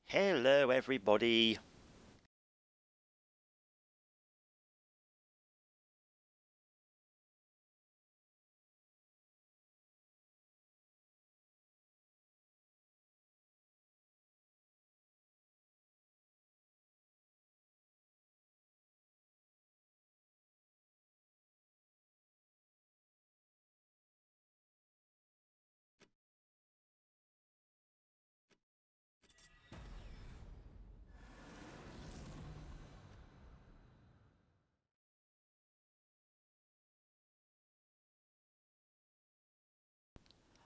Hello, everybody.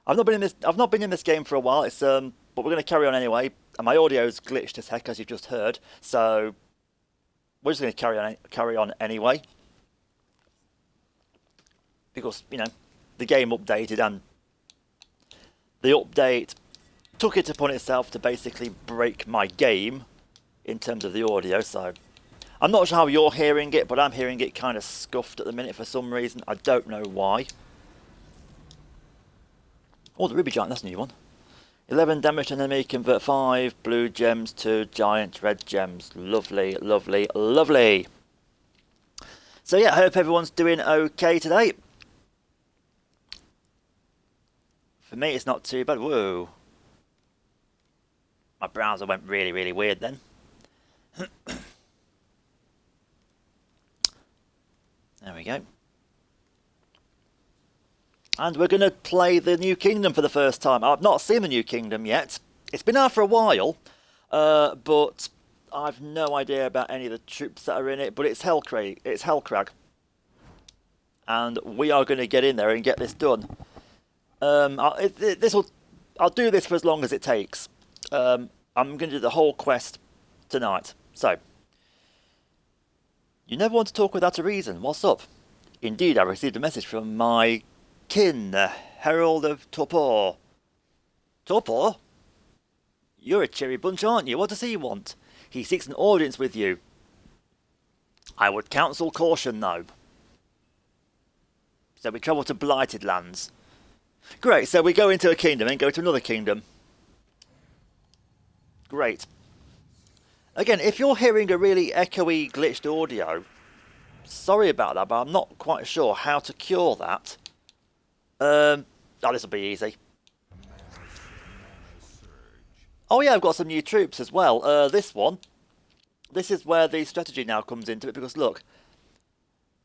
I've not been in this game for a while. But we're going to carry on anyway. And my audio's glitched as heck, as you've just heard. So we're just going to carry on anyway, because the game updated, and the update took it upon itself to basically break my game in terms of the audio. So I'm not sure how you're hearing it, but I'm hearing it kind of scuffed at the minute for some reason. I don't know why. Oh, the Ruby Giant, that's a new one. 11 damage to enemy, convert 5 blue gems to giant red gems. Lovely, lovely, lovely. So yeah, I hope everyone's doing okay today. For me, it's not too bad. Whoa. My browser went really, really weird then. There we go. And we're going to play the New Kingdom for the first time. I've not seen the New Kingdom yet. It's been out for a while, but I've no idea about any of the troops that are in it. But it's Hellcrag. And we are going to get in there and get this done. I'll do this for as long as it takes. I'm going to do the whole quest tonight. So, you never want to talk without a reason. What's up? Indeed, I received a message from my kin, the Herald of Torpor. Torpor? You're a cheery bunch, aren't you? What does he want? He seeks an audience with you. I would counsel caution, though. So we travel to Blighted Lands. Great, so we go into a kingdom and go to another kingdom. Great. Again, if you're hearing a really echoey, glitched audio, sorry about that, but I'm not quite sure how to cure that. Oh, this will be easy. Oh yeah, I've got some new troops as well. This is where the strategy now comes into it, because look,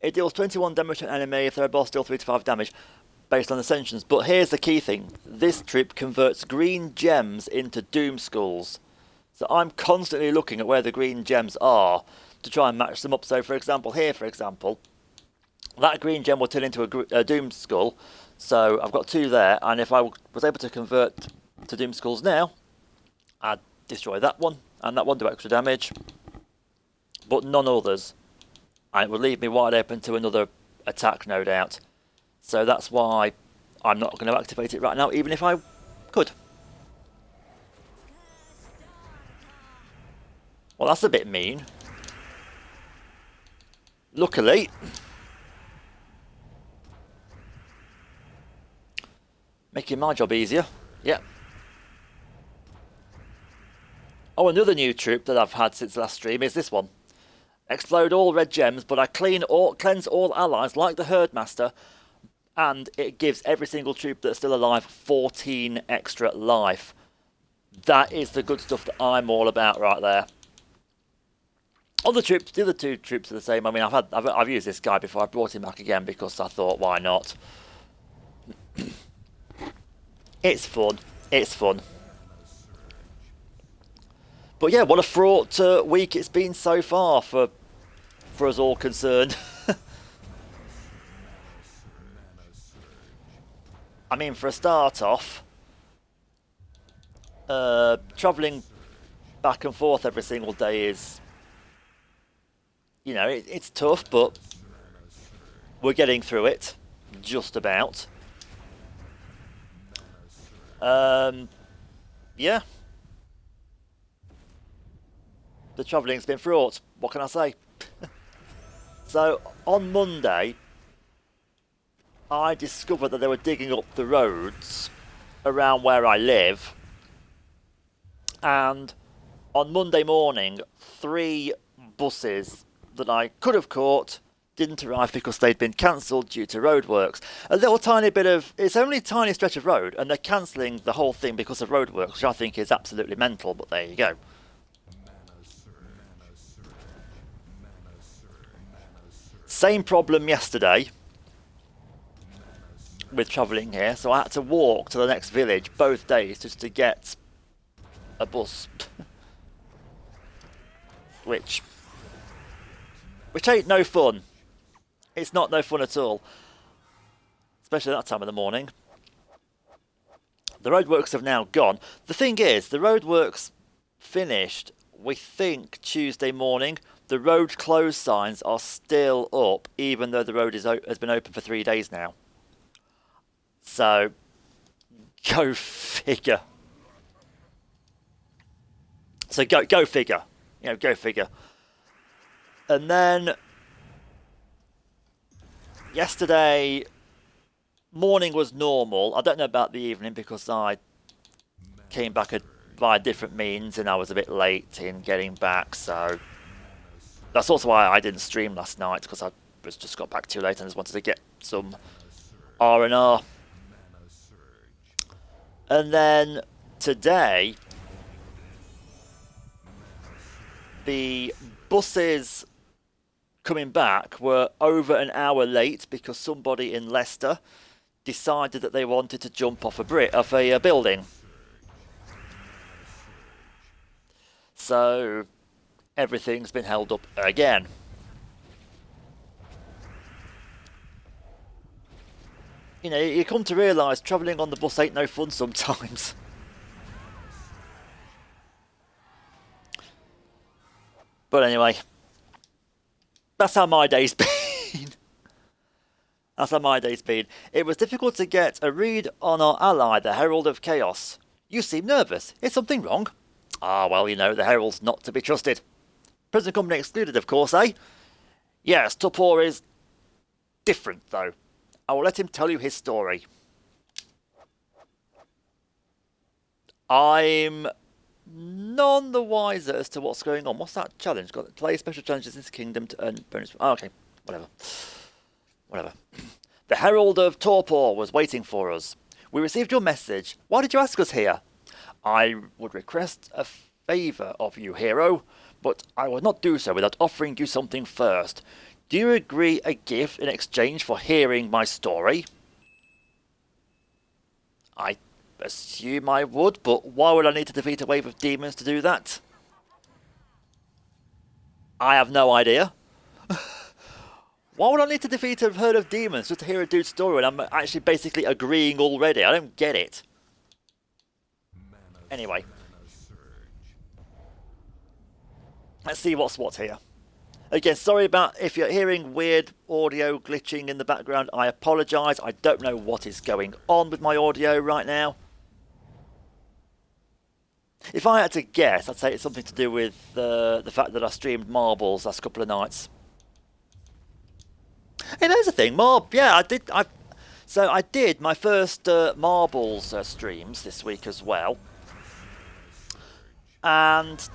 it deals 21 damage to an enemy if their boss deals 3 to 5 damage, based on ascensions. But here's the key thing. This troop converts green gems into doom skulls. So I'm constantly looking at where the green gems are to try and match them up. So for example, here, that green gem will turn into a doom skull. So I've got 2 there, and if I was able to convert to doom skulls now, I'd destroy that one, and that one do extra damage, but none others. And it would leave me wide open to another attack, no doubt. So that's why I'm not going to activate it right now, even if I could. Well, that's a bit mean. Luckily, making my job easier. Yep. Oh, another new troop that I've had since last stream is this one. Explode all red gems, but I cleanse all allies like the Herdmaster, and it gives every single troop that's still alive 14 extra life. That is the good stuff that I'm all about right there. The other 2 troops are the same. I mean, I've used this guy before. I brought him back again because I thought, why not? It's fun. It's fun. But yeah, what a fraught week it's been so far for us all concerned. I mean, for a start off, travelling back and forth every single day is, it's tough, but we're getting through it, just about. Yeah. The travelling's been fraught. What can I say? So on Monday, I discovered that they were digging up the roads around where I live, and on Monday morning, 3 buses that I could have caught didn't arrive because they'd been cancelled due to roadworks. A little tiny bit of, it's only a tiny stretch of road, and they're cancelling the whole thing because of roadworks, which I think is absolutely mental, but there you go. Same problem yesterday with travelling here, so I had to walk to the next village both days just to get a bus. which ain't no fun. It's not no fun at all, especially that time of the morning. The roadworks have now gone. The thing is, the roadworks finished, we think, Tuesday morning. The road closed signs are still up, even though the road has been open for 3 days now. So, go figure. So go figure. You know, go figure. And then yesterday morning was normal. I don't know about the evening because I came back via different means and I was a bit late in getting back. So that's also why I didn't stream last night, because I just got back too late and just wanted to get some R&R. And then today, the buses coming back were over an hour late because somebody in Leicester decided that they wanted to jump off a building. So everything's been held up again. You know, you come to realise travelling on the bus ain't no fun sometimes. But anyway, that's how my day's been. That's how my day's been. It was difficult to get a read on our ally, the Herald of Chaos. You seem nervous. Is something wrong? Ah, well, you know, the Herald's not to be trusted. Prison company excluded, of course, eh? Yes, Tupor is different, though. I will let him tell you his story. I'm none the wiser as to what's going on. What's that challenge? Got to play special challenges in this kingdom to earn bonus. Oh, okay, whatever. The Herald of Torpor was waiting for us. We received your message. Why did you ask us here? I would request a favour of you, hero, but I would not do so without offering you something first. Do you agree a gift in exchange for hearing my story? I assume I would, but why would I need to defeat a wave of demons to do that? I have no idea. Why would I need to defeat a herd of demons just to hear a dude's story when I'm actually basically agreeing already? I don't get it. Anyway. Let's see what's what here. Again, sorry about if you're hearing weird audio glitching in the background. I apologise. I don't know what is going on with my audio right now. If I had to guess, I'd say it's something to do with the fact that I streamed marbles last couple of nights. Hey, there's a thing, yeah, I did my first marbles streams this week as well. And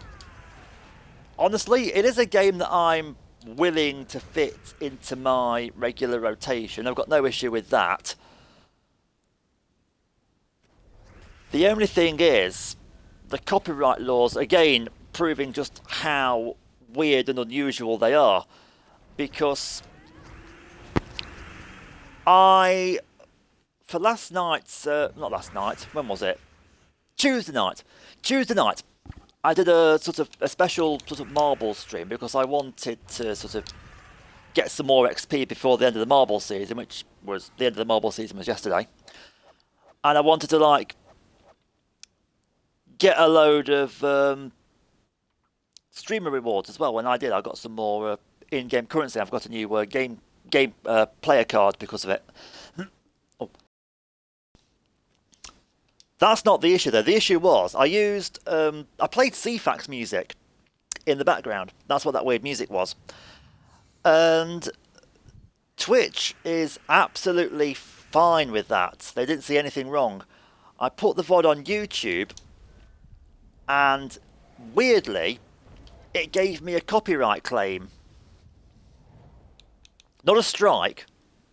honestly, it is a game that I'm willing to fit into my regular rotation. I've got no issue with that. The only thing is, the copyright laws, again, proving just how weird and unusual they are. Because for last night's, not last night, when was it? Tuesday night, I did a special sort of marble stream because I wanted to sort of get some more XP before the end of the marble season, which was, the end of the marble season was yesterday. And I wanted to, like, get a load of streamer rewards as well. When I did, I got some more in-game currency. I've got a new game player card because of it. Oh. That's not the issue though. The issue was I used I played CFAX music in the background. That's what that weird music was. And Twitch is absolutely fine with that. They didn't see anything wrong. I put the VOD on YouTube, and weirdly, it gave me a copyright claim. Not a strike,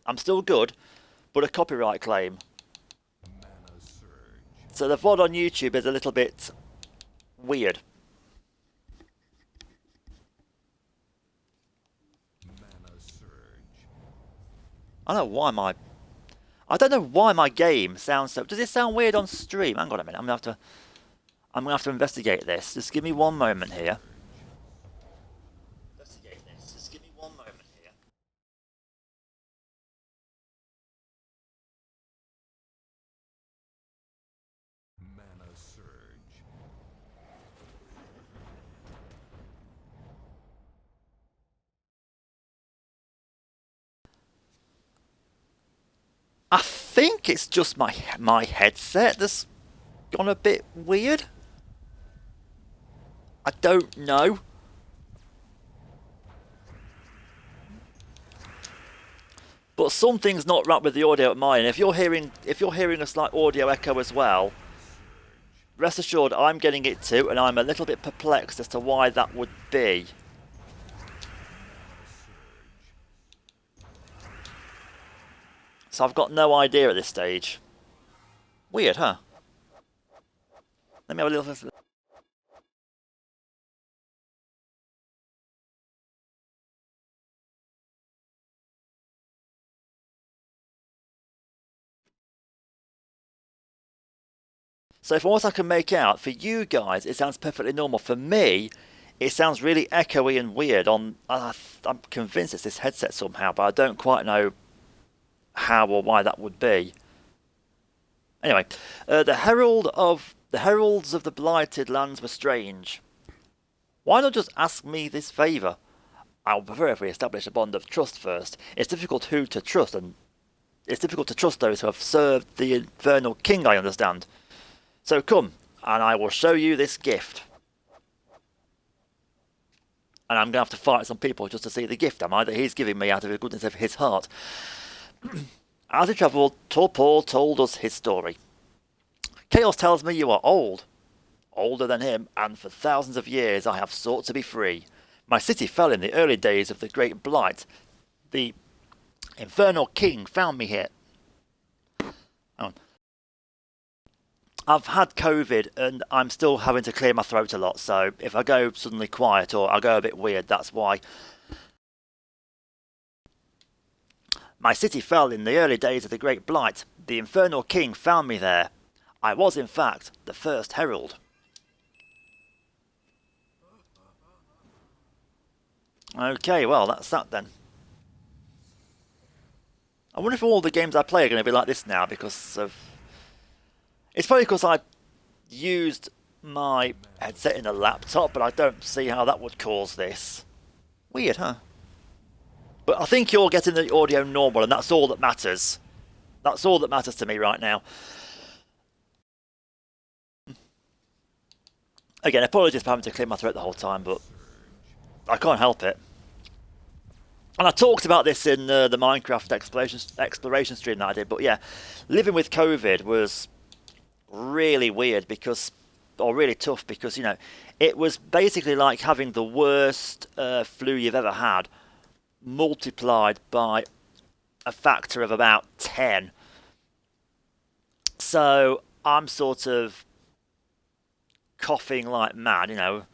I'm still good, but a copyright claim. So the VOD on YouTube is a little bit weird. I don't know why my game sounds so. Does it sound weird on stream? Hang on a minute. I'm gonna have to investigate this. Just give me one moment here. Just give me one moment here. Mana surge. I think it's just my headset that's gone a bit weird. I don't know. But something's not right with the audio at mine. If you're hearing a slight audio echo as well, rest assured I'm getting it too, and I'm a little bit perplexed as to why that would be. So I've got no idea at this stage. Weird, huh? Let me have a little listen. So from what I can make out, for you guys, it sounds perfectly normal. For me, it sounds really echoey and weird. I'm convinced it's this headset somehow, but I don't quite know how or why that would be. Anyway, the heralds of the blighted lands were strange. Why not just ask me this favour? I would prefer if we establish a bond of trust first. It's difficult who to trust, and it's difficult to trust those who have served the infernal king, I understand. So come, and I will show you this gift. And I'm going to have to fight some people just to see the gift, am I, that he's giving me out of the goodness of his heart. As we travelled, Torpor told us his story. Chaos tells me you are old. Older than him, and for thousands of years I have sought to be free. My city fell in the early days of the Great Blight. The infernal king found me here. I've had COVID and I'm still having to clear my throat a lot, so if I go suddenly quiet or I go a bit weird, that's why. My city fell in the early days of the Great Blight. The infernal king found me there. I was, in fact, the first herald. Okay, well, that's that then. I wonder if all the games I play are going to be like this now because of... It's probably because I used my headset in a laptop, but I don't see how that would cause this. Weird, huh? But I think you're getting the audio normal, and that's all that matters. That's all that matters to me right now. Again, apologies for having to clear my throat the whole time, but I can't help it. And I talked about this in the Minecraft exploration stream that I did, but yeah, living with COVID was really weird because, or really tough because, you know, it was basically like having the worst flu you've ever had multiplied by a factor of about 10. So I'm sort of coughing like mad, you know.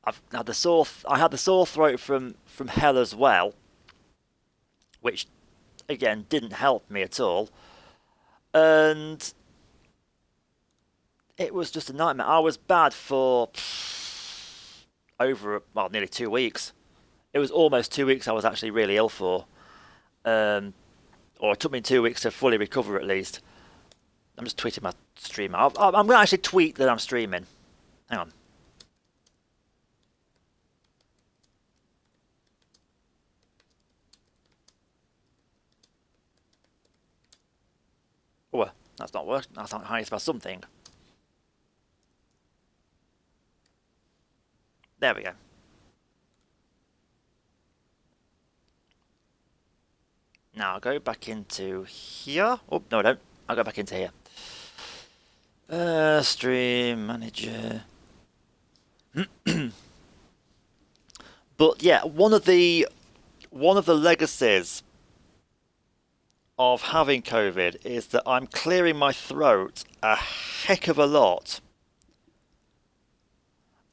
I had the sore throat from hell as well, which again didn't help me at all, and it was just a nightmare. I was bad for nearly 2 weeks. It was almost 2 weeks I was actually really ill for, or it took me 2 weeks to fully recover at least. I'm just tweeting my stream. I'm going to actually tweet that I'm streaming. Hang on. Oh, that's not working. That's not how you spell something. There we go. Now I'll go back into here. Oh, no I don't. I'll go back into here. Stream manager. But yeah, one of the legacies of having COVID is that I'm clearing my throat a heck of a lot.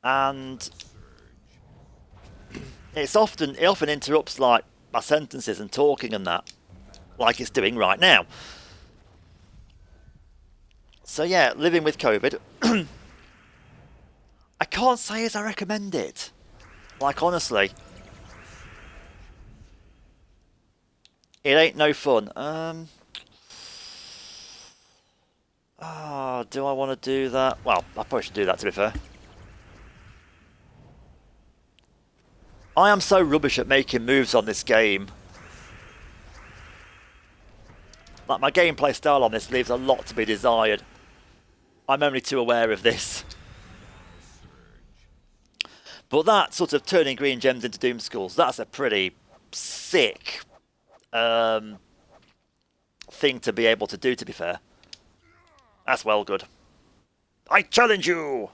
And it often interrupts like my sentences and talking and that, like it's doing right now. So yeah, living with COVID, I can't say as I recommend it. Like honestly, it ain't no fun. Do I want to do that? Well, I probably should do that to be fair. I am so rubbish at making moves on this game. Like, my gameplay style on this leaves a lot to be desired. I'm only too aware of this. But that sort of turning green gems into doom skulls, that's a pretty sick thing to be able to do, to be fair. That's well good. I challenge you!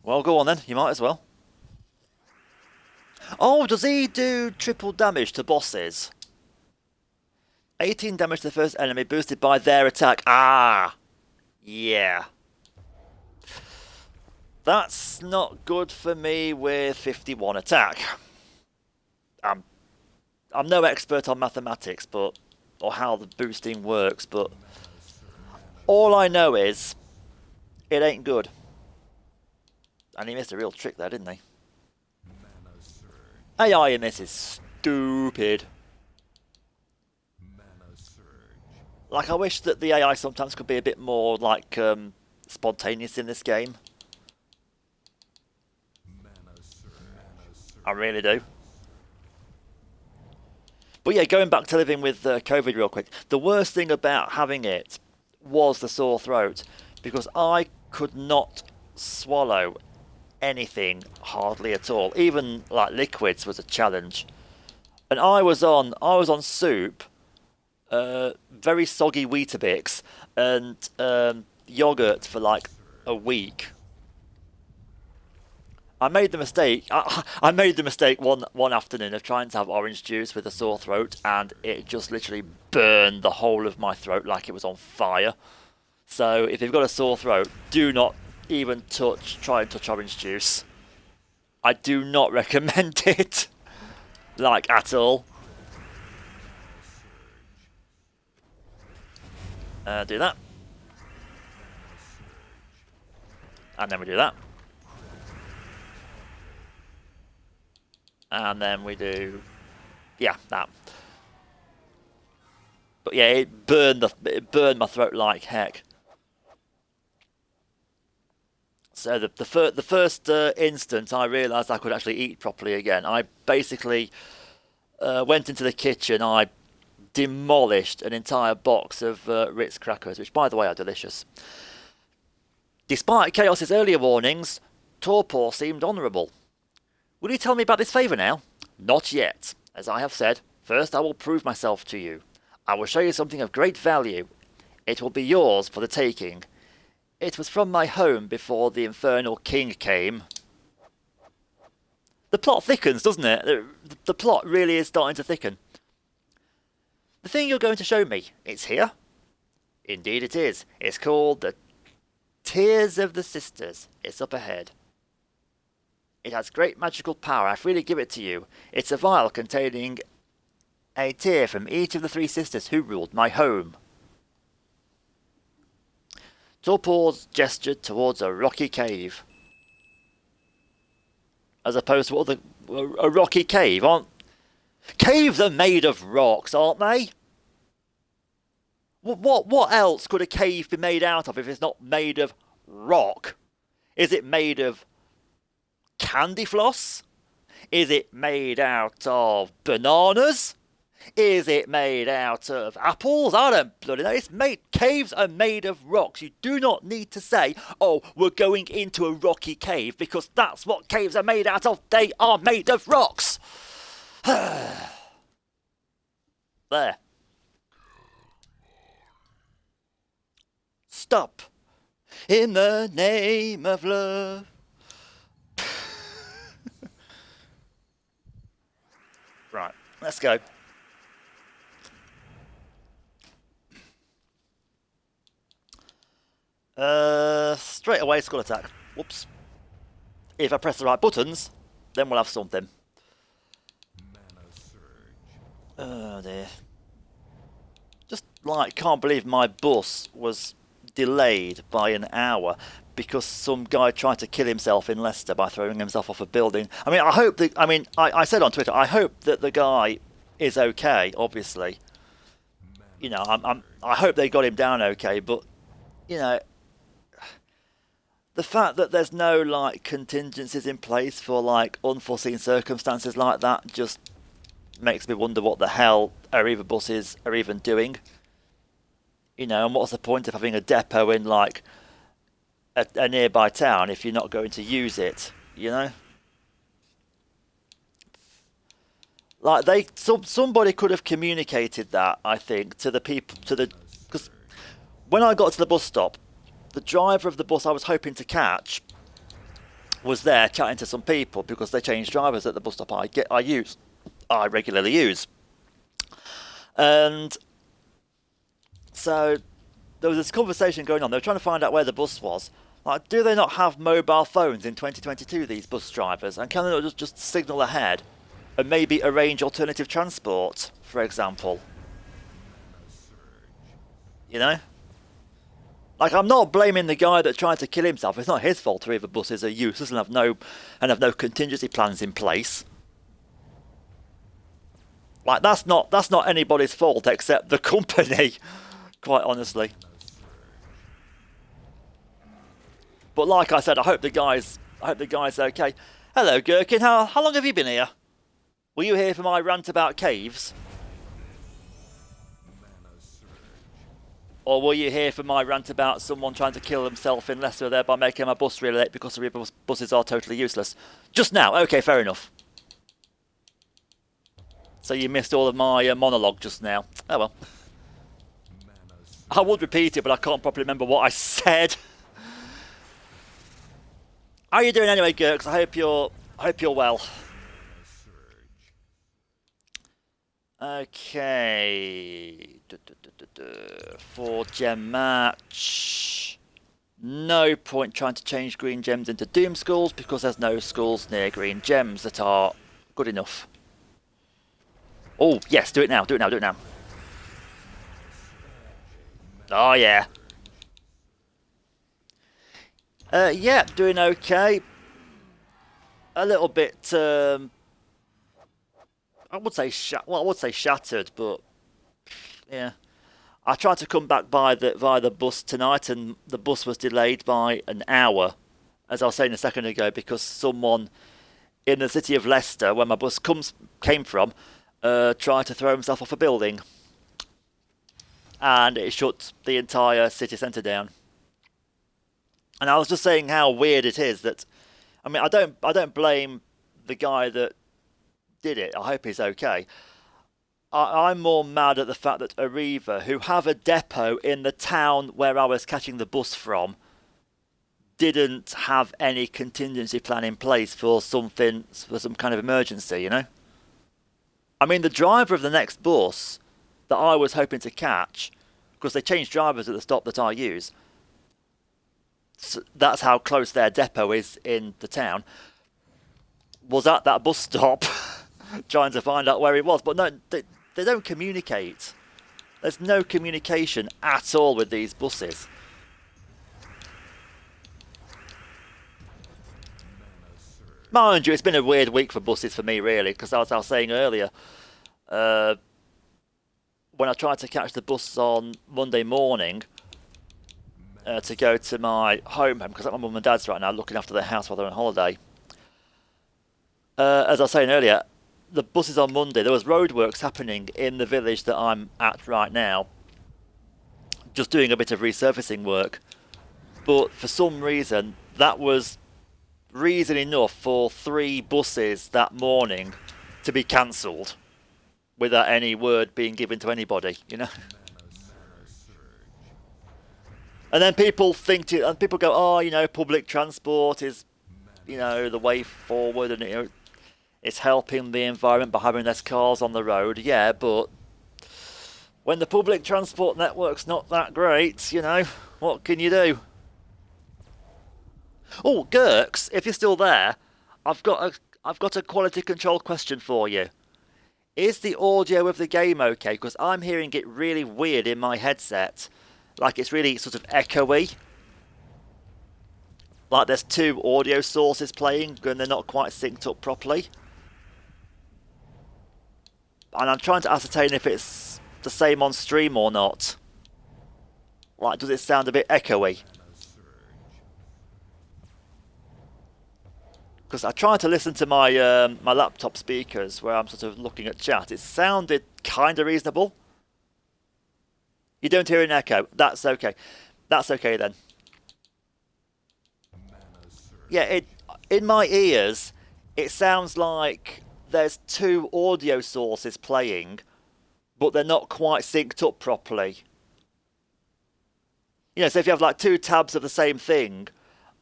Well, go on then, you might as well. Oh, does he do triple damage to bosses? 18 damage to the first enemy boosted by their attack. Ah! Yeah. That's not good for me with 51 attack. I'm no expert on mathematics, but or how the boosting works, but all I know is it ain't good. And he missed a real trick there, didn't he? AI in this is stupid. Like, I wish that the AI sometimes could be a bit more, like, spontaneous in this game. I really do. But yeah, going back to living with COVID real quick, the worst thing about having it was the sore throat, because I could not swallow anything hardly at all. Even like liquids was a challenge. And I was on soup, very soggy Weetabix, and yogurt for like a week. I made the mistake. I made the mistake one afternoon of trying to have orange juice with a sore throat, and it just literally burned the whole of my throat like it was on fire. So if you've got a sore throat, do not even try and touch orange juice. I do not recommend it, like at all. Do that, and then we do that. And then we do, yeah, that. But yeah, it burned my throat like heck. So the first instant I realised I could actually eat properly again, I basically went into the kitchen. I demolished an entire box of Ritz crackers, which, by the way, are delicious. Despite Chaos's earlier warnings, Torpor seemed honourable. Will you tell me about this favour now? Not yet. As I have said, first I will prove myself to you. I will show you something of great value. It will be yours for the taking. It was from my home before the Infernal King came. The plot thickens, doesn't it? The plot really is starting to thicken. The thing you're going to show me, it's here? Indeed it is. It's called the Tears of the Sisters. It's up ahead. It has great magical power. I freely give it to you. It's a vial containing a tear from each of the 3 sisters who ruled my home. Torpor gestured towards a rocky cave. As opposed to a rocky cave, aren't... Caves are made of rocks, aren't they? What else could a cave be made out of if it's not made of rock? Is it made of candy floss? Is it made out of bananas? Is it made out of apples? I don't bloody know. Caves are made of rocks. You do not need to say, oh, we're going into a rocky cave, because that's what caves are made out of. They are made of rocks. There. Stop. In the name of love. Right, let's go. Straight away, skull attack. Whoops. If I press the right buttons, then we'll have something. Mana surge. Oh dear. Just like, can't believe my bus was delayed by an hour because some guy tried to kill himself in Leicester by throwing himself off a building. I mean, I said on Twitter, I hope that the guy is okay, obviously. You know, I hope they got him down okay, but, you know, the fact that there's no, like, contingencies in place for, like, unforeseen circumstances like that just makes me wonder what the hell Arriva buses are even doing. You know, and what's the point of having a depot in, like, a nearby town if you're not going to use it, you know? Like, somebody could have communicated that, I think, to the people, because when I got to the bus stop, the driver of the bus I was hoping to catch was there chatting to some people because they changed drivers at the bus stop I regularly use. And so there was this conversation going on. They were trying to find out where the bus was. Like, do they not have mobile phones in 2022, these bus drivers? And can they not just signal ahead and maybe arrange alternative transport, for example? You know? Like, I'm not blaming the guy that tried to kill himself. It's not his fault Arriva buses are useless and have no contingency plans in place. Like, that's not anybody's fault except the company, quite honestly. But like I said, I hope the guy's okay. Hello, Gherkin. How long have you been here? Were you here for my rant about caves? Or were you here for my rant about someone trying to kill himself in Leicester, thereby making my bus really late because the buses are totally useless? Just now. Okay, fair enough. So you missed all of my monologue just now. Oh well. I would repeat it, but I can't properly remember what I said. How are you doing anyway, Gurks? I hope you're well. Okay. 4-gem match. No point trying to change green gems into doom skulls because there's no skulls near green gems that are good enough. Oh, yes, do it now, do it now, do it now. Oh, yeah. Yeah, doing okay. A little bit, I would say shattered, but yeah. I tried to come back via the bus tonight, and the bus was delayed by an hour, as I was saying a second ago, because someone in the city of Leicester, where my bus came from, tried to throw himself off a building, and it shut the entire city centre down. And I was just saying how weird it is that, I mean, I don't blame the guy that did it. I hope he's okay. I'm more mad at the fact that Arriva, who have a depot in the town where I was catching the bus from, didn't have any contingency plan in place for some kind of emergency, you know? I mean, the driver of the next bus that I was hoping to catch, because they changed drivers at the stop that I use, so that's how close their depot is in the town, was at that bus stop trying to find out where he was. But no, they don't communicate. There's no communication at all with these buses. Mind you, it's been a weird week for buses for me, really, because as I was saying earlier, when I tried to catch the bus on Monday morning to go to my home, because I'm at my mum and dad's right now, looking after their house while they're on holiday. As I was saying earlier, the buses on Monday, there was roadworks happening in the village that I'm at right now, just doing a bit of resurfacing work. But for some reason, that was reason enough for 3 buses that morning to be cancelled. without any word being given to anybody, you know. And then people and people go, oh, you know, public transport is, you know, the way forward, and you know, it's helping the environment by having less cars on the road. Yeah, but when the public transport network's not that great, you know, what can you do? Oh, Gurks, if you're still there, I've got a quality control question for you. Is the audio of the game okay? Because I'm hearing it really weird in my headset. Like it's really sort of echoey. Like there's two audio sources playing and they're not quite synced up properly. And I'm trying to ascertain if it's the same on stream or not. Like, does it sound a bit echoey? Because I tried to listen to my my laptop speakers where I'm sort of looking at chat. It sounded kind of reasonable. You don't hear an echo. That's okay. That's okay then. Yeah, in my ears, it sounds like there's two audio sources playing, but they're not quite synced up properly. You know, so if you have like two tabs of the same thing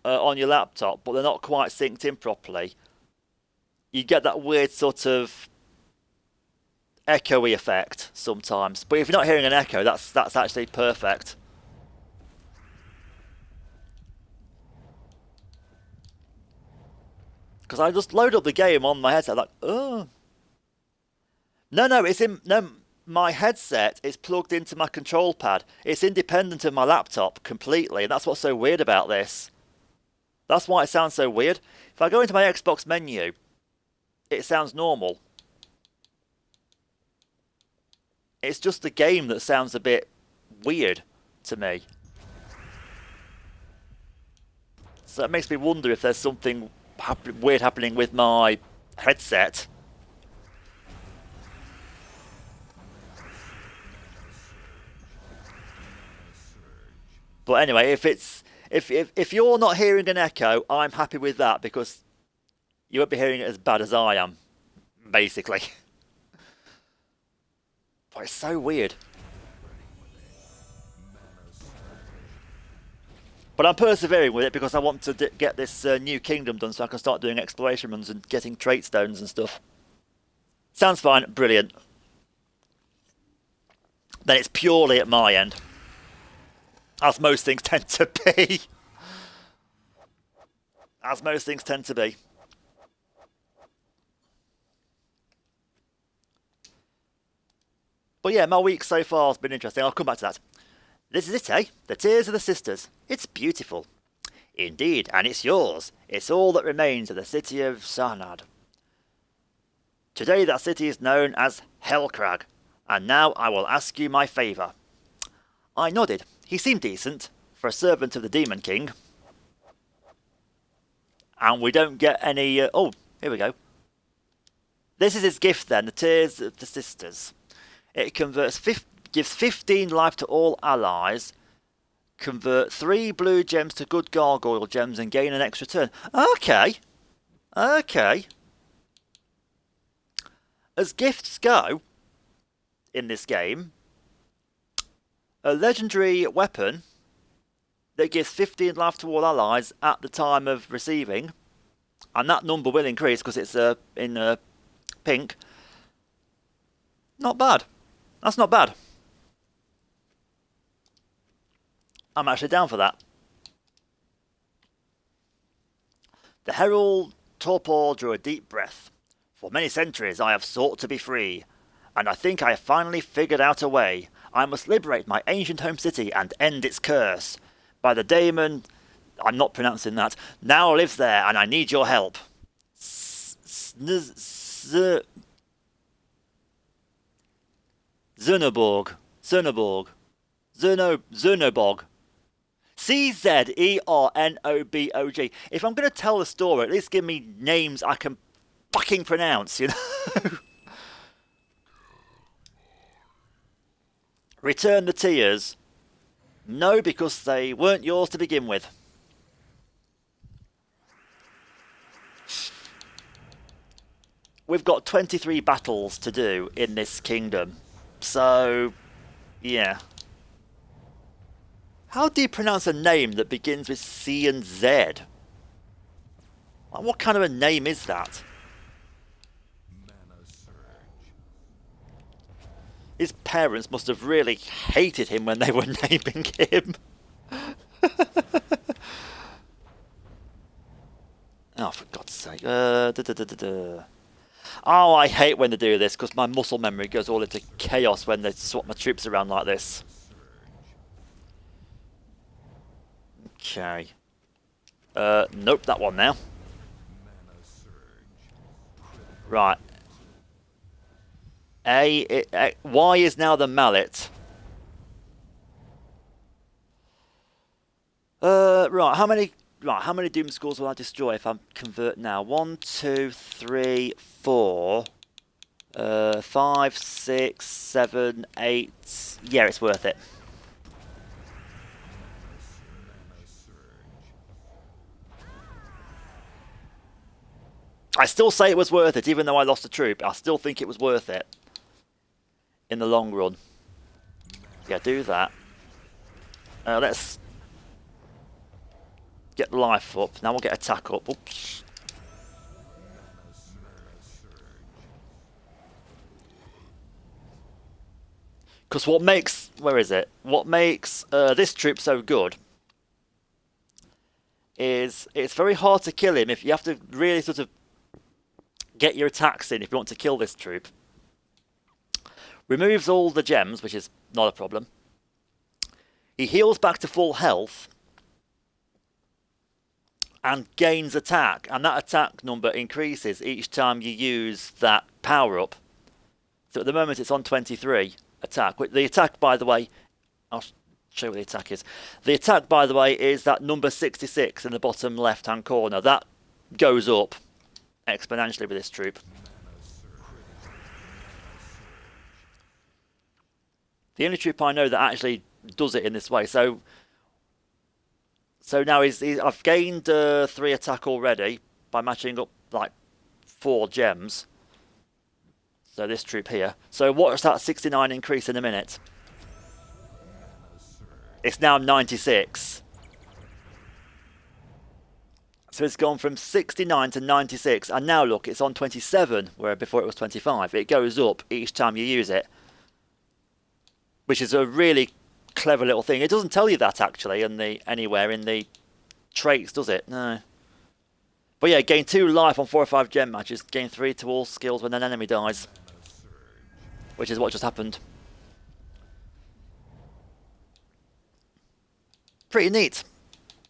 on your laptop, but they're not quite synced in properly, you get that weird sort of echoey effect sometimes. But if you're not hearing an echo, that's actually perfect. Because I just load up the game on my headset, like, oh. No, it's in my headset is plugged into my control pad. It's independent of my laptop completely, and that's what's so weird about this. That's why it sounds so weird. If I go into my Xbox menu, it sounds normal. It's just the game that sounds a bit weird to me. So it makes me wonder if there's something weird happening with my headset. But anyway, if you're not hearing an echo, I'm happy with that because you won't be hearing it as bad as I am, basically. But it's so weird. But I'm persevering with it because I want to get this new kingdom done so I can start doing exploration runs and getting trait stones and stuff. Sounds fine, brilliant. Then it's purely at my end. As most things tend to be. As most things tend to be. But yeah, my week so far has been interesting. I'll come back to that. This is it, eh? The Tears of the Sisters. It's beautiful. Indeed, and it's yours. It's all that remains of the city of Sarnad. Today that city is known as Hellcrag, and now I will ask you my favour. I nodded. He seemed decent, for a servant of the Demon King. And we don't get any... oh, here we go. This is his gift then, the Tears of the Sisters. It gives 15 life to all allies, convert 3 blue gems to good gargoyle gems and gain an extra turn. Okay. Okay. As gifts go, in this game, a legendary weapon that gives 15 life to all allies at the time of receiving, and that number will increase because it's in pink. Not bad. That's not bad. I'm actually down for that. The Herald Torpor drew a deep breath. For many centuries I have sought to be free, and I think I have finally figured out a way. I must liberate my ancient home city and end its curse. By the daemon... I'm not pronouncing that. Now lives there, and I need your help. Zernobog. Czerenobog. If I'm going to tell the story, at least give me names I can fucking pronounce, you know? Return the tears. No, because they weren't yours to begin with. we've got 23 battles to do in this kingdom. So, yeah. How do you pronounce a name that begins with C and Z? Like, what kind of a name is that? Mana surge. His parents must have really hated him when they were naming him. Oh, for God's sake. Oh, I hate when they do this because my muscle memory goes all into chaos when they swap my troops around like this. Okay. Nope, that one now. Right. Y is now the mallet. Right, how many doom scores will I destroy if I convert now? 1, 2, 3, 4, 5, 6, 7, 8. Yeah, it's worth it. I still say it was worth it, even though I lost a troop. I still think it was worth it in the long run. Yeah, do that. Let's get life up. Now we'll get attack up. Oops. Because what makes... Where is it? What makes this troop so good is it's very hard to kill him if you have to really sort of get your attacks in if you want to kill this troop. Removes all the gems, which is not a problem. He heals back to full health and gains attack, and that attack number increases each time you use that power-up. So at the moment it's on 23 attack. The attack, by the way, I'll show you what the attack is. The attack, by the way, is that number 66 in the bottom left-hand corner. That goes up exponentially with this troop. The only troop I know that actually does it in this way. So now I've gained 3 attack already by matching up like 4 gems. So this troop here. So what's that 69 increase in a minute? It's now 96. So it's gone from 69 to 96, and now look, it's on 27, where before it was 25. It goes up each time you use it, which is a really clever little thing. It doesn't tell you that actually anywhere in the traits, does it? No. But yeah, gain 2 life on 4 or 5 gem matches. Gain 3 to all skills when an enemy dies, which is what just happened. Pretty neat.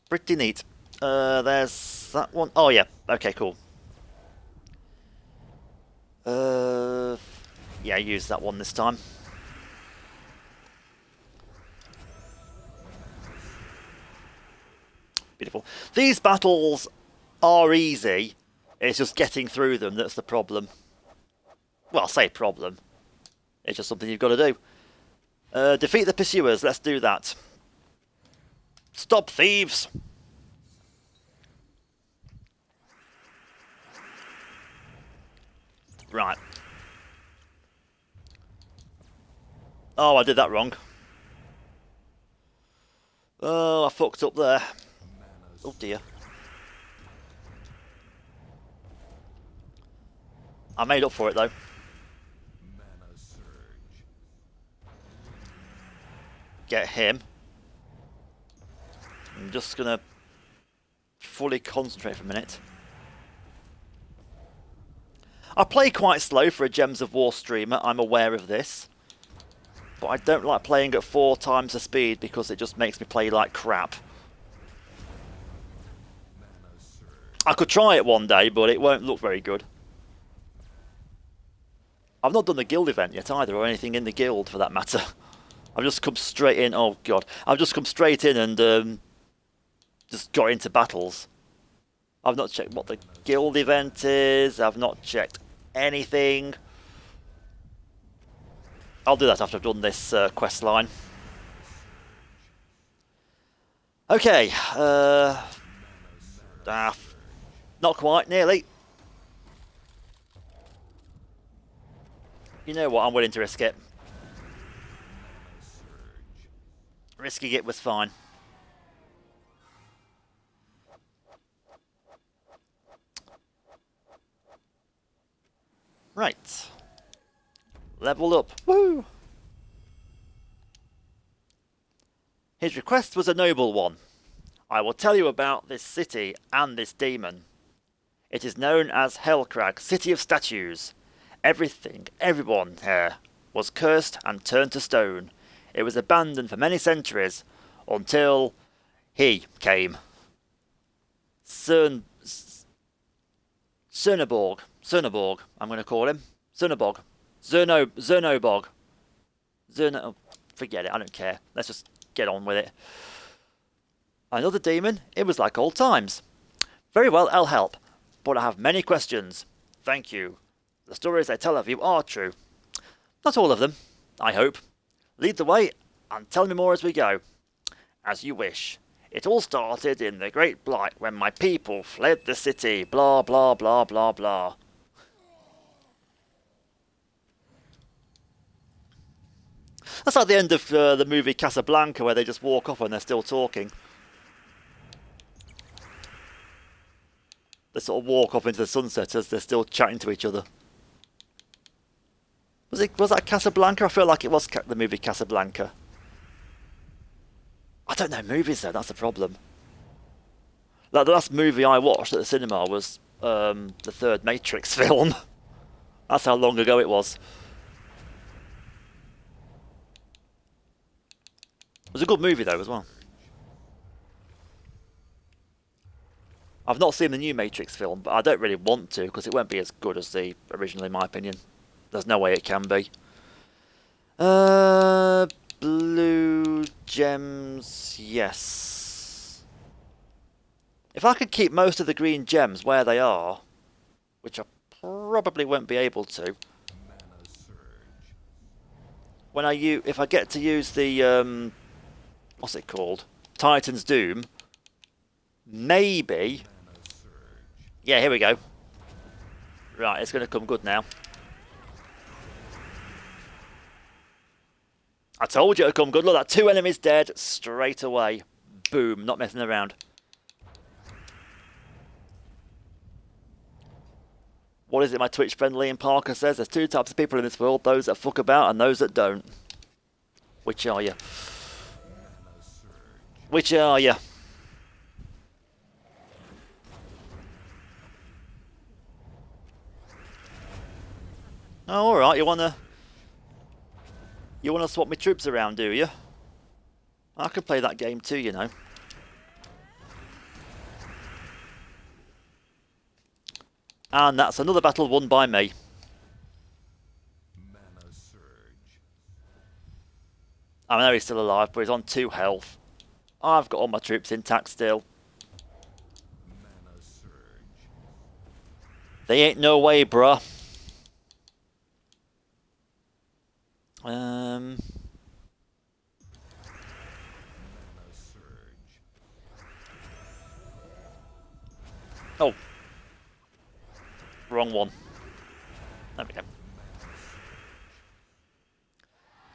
Pretty neat. There's that one. Oh yeah. Okay, cool. Yeah, use that one this time. Beautiful. These battles are easy. It's just getting through them that's the problem. Well, I'll say problem. It's just something you've got to do. Defeat the pursuers. Let's do that. Stop thieves! Right. Oh, I did that wrong. Oh, I fucked up there. Oh dear. I made up for it though. Get him. I'm just gonna fully concentrate for a minute. I play quite slow for a Gems of War streamer, I'm aware of this. But I don't like playing at 4 times the speed because it just makes me play like crap. I could try it one day, but it won't look very good. I've not done the guild event yet either, or anything in the guild for that matter. I've just come straight in, oh god. I've just come straight in and just got into battles. I've not checked what the guild event is, I've not checked anything. I'll do that after I've done this quest line. Okay, not quite, nearly. You know what? I'm willing to risk it. Surge. Risking it was fine. Right. Level up. Woo! His request was a noble one. I will tell you about this city and this demon. It is known as Hellcrag, City of Statues. Everything, everyone here, was cursed and turned to stone. It was abandoned for many centuries, until he came. Cernaborg, I'm going to call him. Zernobog. Forget it, I don't care. Let's just get on with it. Another demon? It was like old times. Very well, I'll help. But I have many questions. Thank you. The stories I tell of you are true. Not all of them, I hope. Lead the way and tell me more as we go. As you wish. It all started in the Great Blight when my people fled the city. Blah, blah, blah, blah, blah. That's like the end of the movie Casablanca, where they just walk off and they're still talking. They sort of walk off into the sunset as they're still chatting to each other. Was that Casablanca? I feel like it was the movie Casablanca. I don't know movies though, that's the problem. Like the last movie I watched at the cinema was the third Matrix film. That's how long ago it was. It was a good movie though as well. I've not seen the new Matrix film, but I don't really want to because it won't be as good as the original in my opinion. There's no way it can be. Blue gems, yes. If I could keep most of the green gems where they are, which I probably won't be able to. When if I get to use the what's it called? Titan's Doom, maybe. Yeah, here we go. Right, it's going to come good now. I told you it'd come good. Look, that 2 enemies dead straight away. Boom, not messing around. What is it my Twitch friend Liam Parker says? There's 2 types of people in this world, those that fuck about and those that don't. Which are you? Which are you? Oh, alright, you wanna swap my troops around, do you? I could play that game too, you know. And that's another battle won by me. I know he's still alive, but he's on 2 health. I've got all my troops intact still. They ain't no way, bruh. Oh. Wrong one. There we go.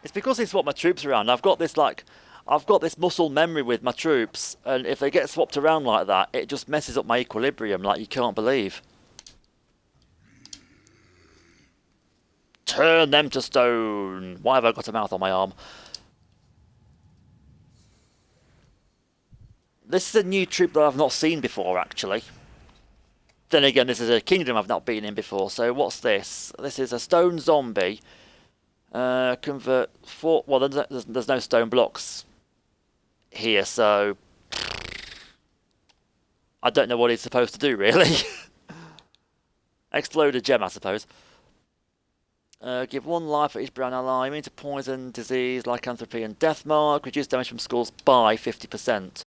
It's because they swap my troops around. I've got this muscle memory with my troops, and if they get swapped around like that, it just messes up my equilibrium like you can't believe. Turn them to stone. Why have I got a mouth on my arm? This is a new troop that I've not seen before, actually. Then again, this is a kingdom I've not been in before, so what's this? This is a stone zombie. Convert 4... Well, there's no stone blocks here, so... I don't know what he's supposed to do, really. Explode a gem, I suppose. Give 1 life for each brown ally. Immune to poison, disease, lycanthropy, and death mark. Reduce damage from skulls by 50%.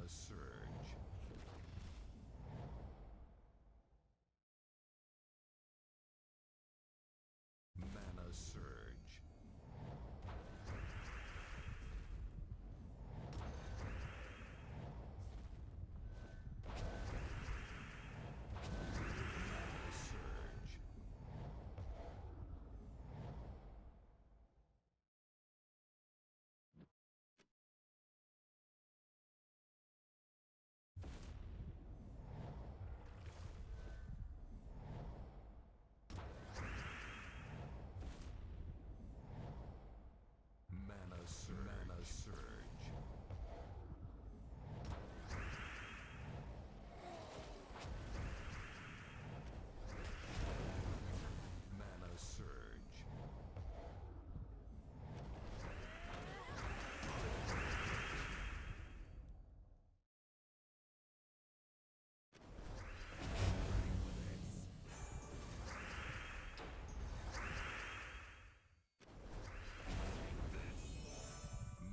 Mana surge. Mana surge. Mana surge. Mana surge. Mana surge. Mana surge.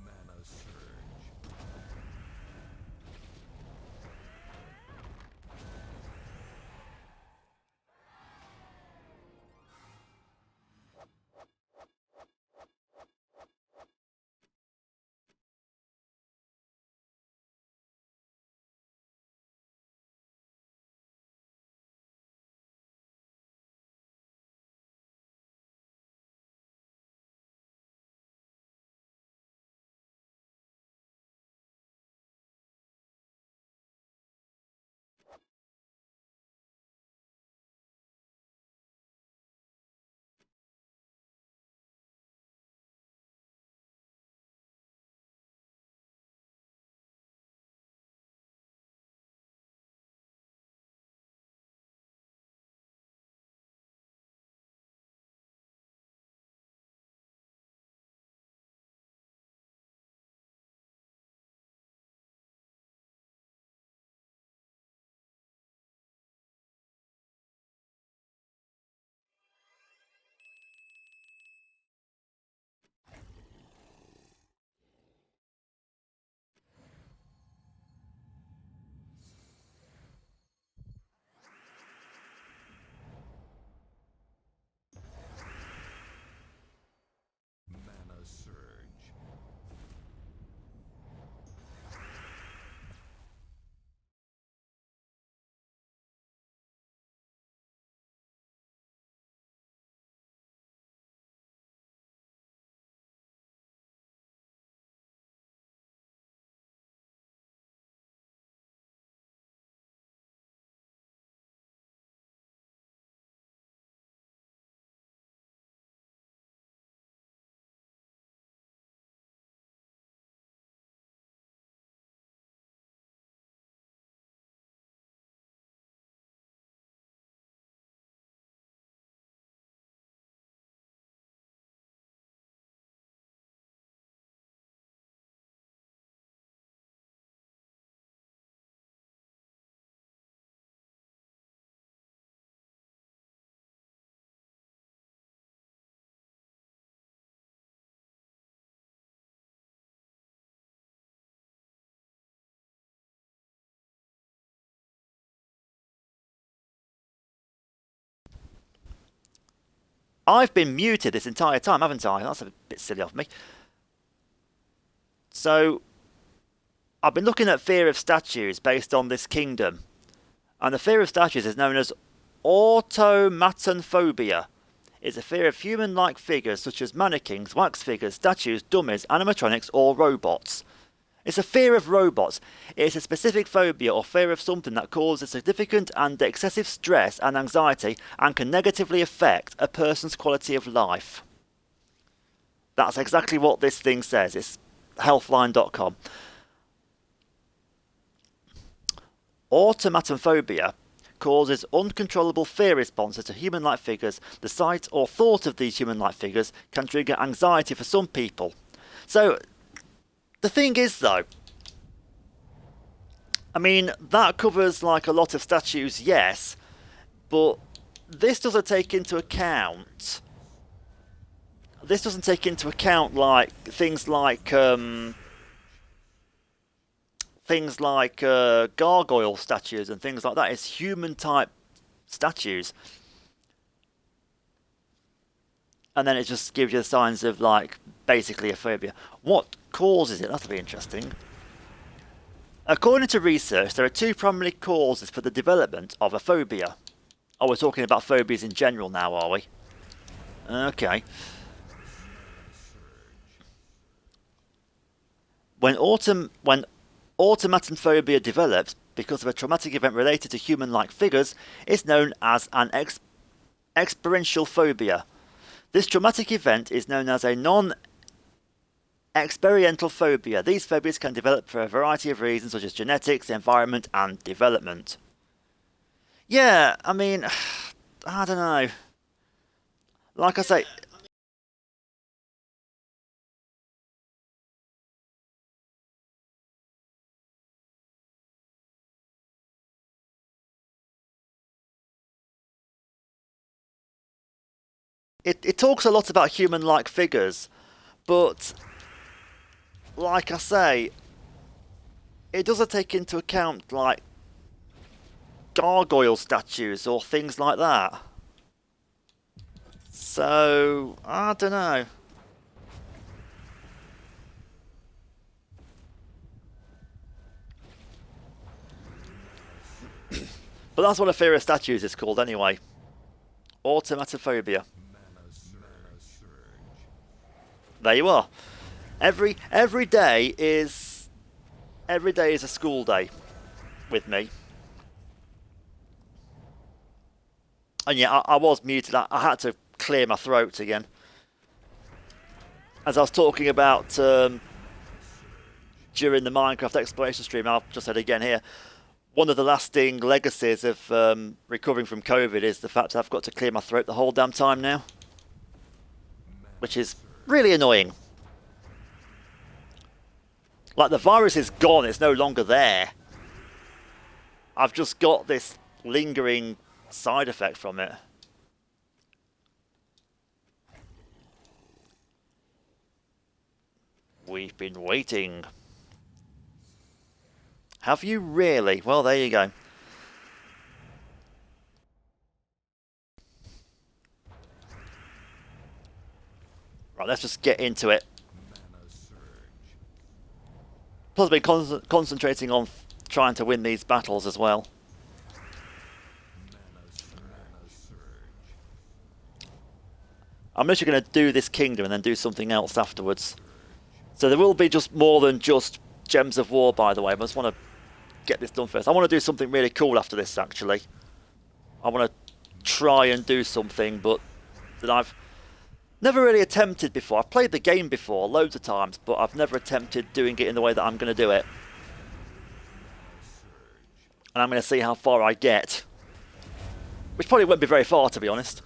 Mana surge. Mana surge. I've been muted this entire time, haven't I? That's a bit silly of me. So, I've been looking at fear of statues based on this kingdom. And the fear of statues is known as automatophobia. It's a fear of human-like figures such as mannequins, wax figures, statues, dummies, animatronics, or robots. It's a fear of robots. It's a specific phobia or fear of something that causes significant and excessive stress and anxiety and can negatively affect a person's quality of life. That's exactly what this thing says. It's healthline.com. Automatophobia causes uncontrollable fear responses to human-like figures. The sight or thought of these human-like figures can trigger anxiety for some people. So, the thing is though, I mean, that covers like a lot of statues, yes, but this doesn't take into account... This doesn't take into account like things like things like gargoyle statues and things like that. It's human type statues. And then it just gives you the signs of, like, basically a phobia. What causes it? That'll be interesting. According to research, there are two primary causes for the development of a phobia. Oh, we're talking about phobias in general now, are we? Okay. When automaton phobia develops because of a traumatic event related to human-like figures, it's known as an experiential phobia. This traumatic event is known as a non-experiential phobia. These phobias can develop for a variety of reasons such as genetics, environment, and development. Yeah, I mean, I don't know. Like I say, it talks a lot about human-like figures, but like I say, it doesn't take into account like gargoyle statues or things like that. So, I don't know. But that's what a fear of statues is called anyway. Automatophobia. There you are. Every day is a school day with me. And yeah, I was muted. I had to clear my throat again. As I was talking about during the Minecraft exploration stream, I'll just say it again here. One of the lasting legacies of recovering from COVID is the fact that I've got to clear my throat the whole damn time now. Which is really annoying. Like, the virus is gone, it's no longer there. I've just got this lingering side effect from it. We've been waiting. Have you really? Well, there you go. Right, let's just get into it. Plus, I've been concentrating on trying to win these battles as well. I'm literally going to do this kingdom and then do something else afterwards. So there will be just more than just Gems of War, by the way. I just want to get this done first. I want to do something really cool after this, actually. I want to try and do something, but that I've never really attempted before. I've played the game before loads of times, but I've never attempted doing it in the way that I'm going to do it. And I'm going to see how far I get. Which probably won't be very far, to be honest.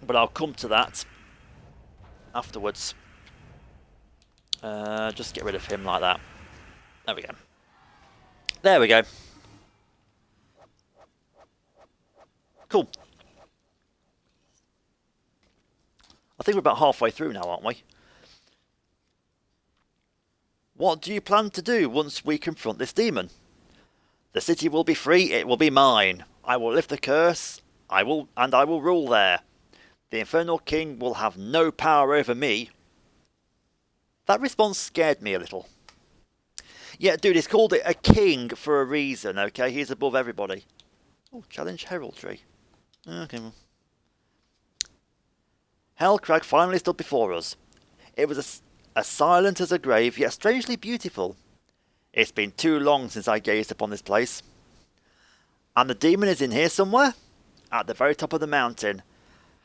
But I'll come to that afterwards. Just get rid of him like that. There we go. There we go. Cool. I think we're about halfway through now, aren't we? What do you plan to do once we confront this demon? The city will be free, it will be mine. I will lift the curse, I will rule there. The Infernal King will have no power over me. That response scared me a little. Yeah, dude, he's called it a king for a reason, okay? He's above everybody. Oh, challenge heraldry. Okay. Hellcrag finally stood before us. It was as silent as a grave, yet strangely beautiful. It's been too long since I gazed upon this place. And the demon is in here somewhere? At the very top of the mountain.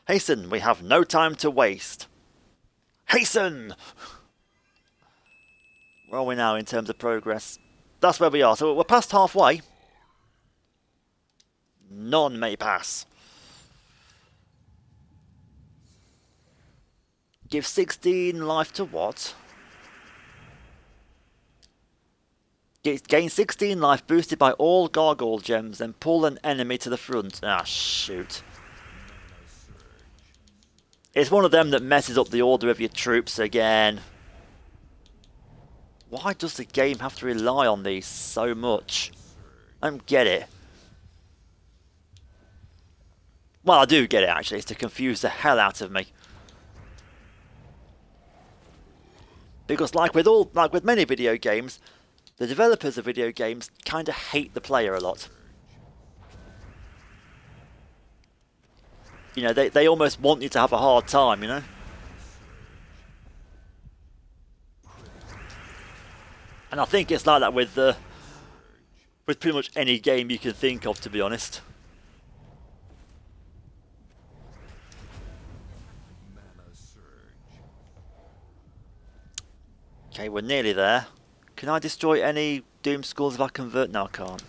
Hasten, we have no time to waste. Hasten! Where are we now in terms of progress? That's where we are. So we're past halfway. None may pass. Give 16 life to what? Gain 16 life boosted by all gargoyle gems, then pull an enemy to the front. Ah, shoot. It's one of them that messes up the order of your troops again. Why does the game have to rely on these so much? I don't get it. Well, I do get it actually. It's to confuse the hell out of me. Because like with many video games, the developers of video games kind of hate the player a lot. You know, they almost want you to have a hard time, you know? And I think it's like that with pretty much any game you can think of, to be honest. Okay, we're nearly there. Can I destroy any Doom Skulls if I convert? No, I can't.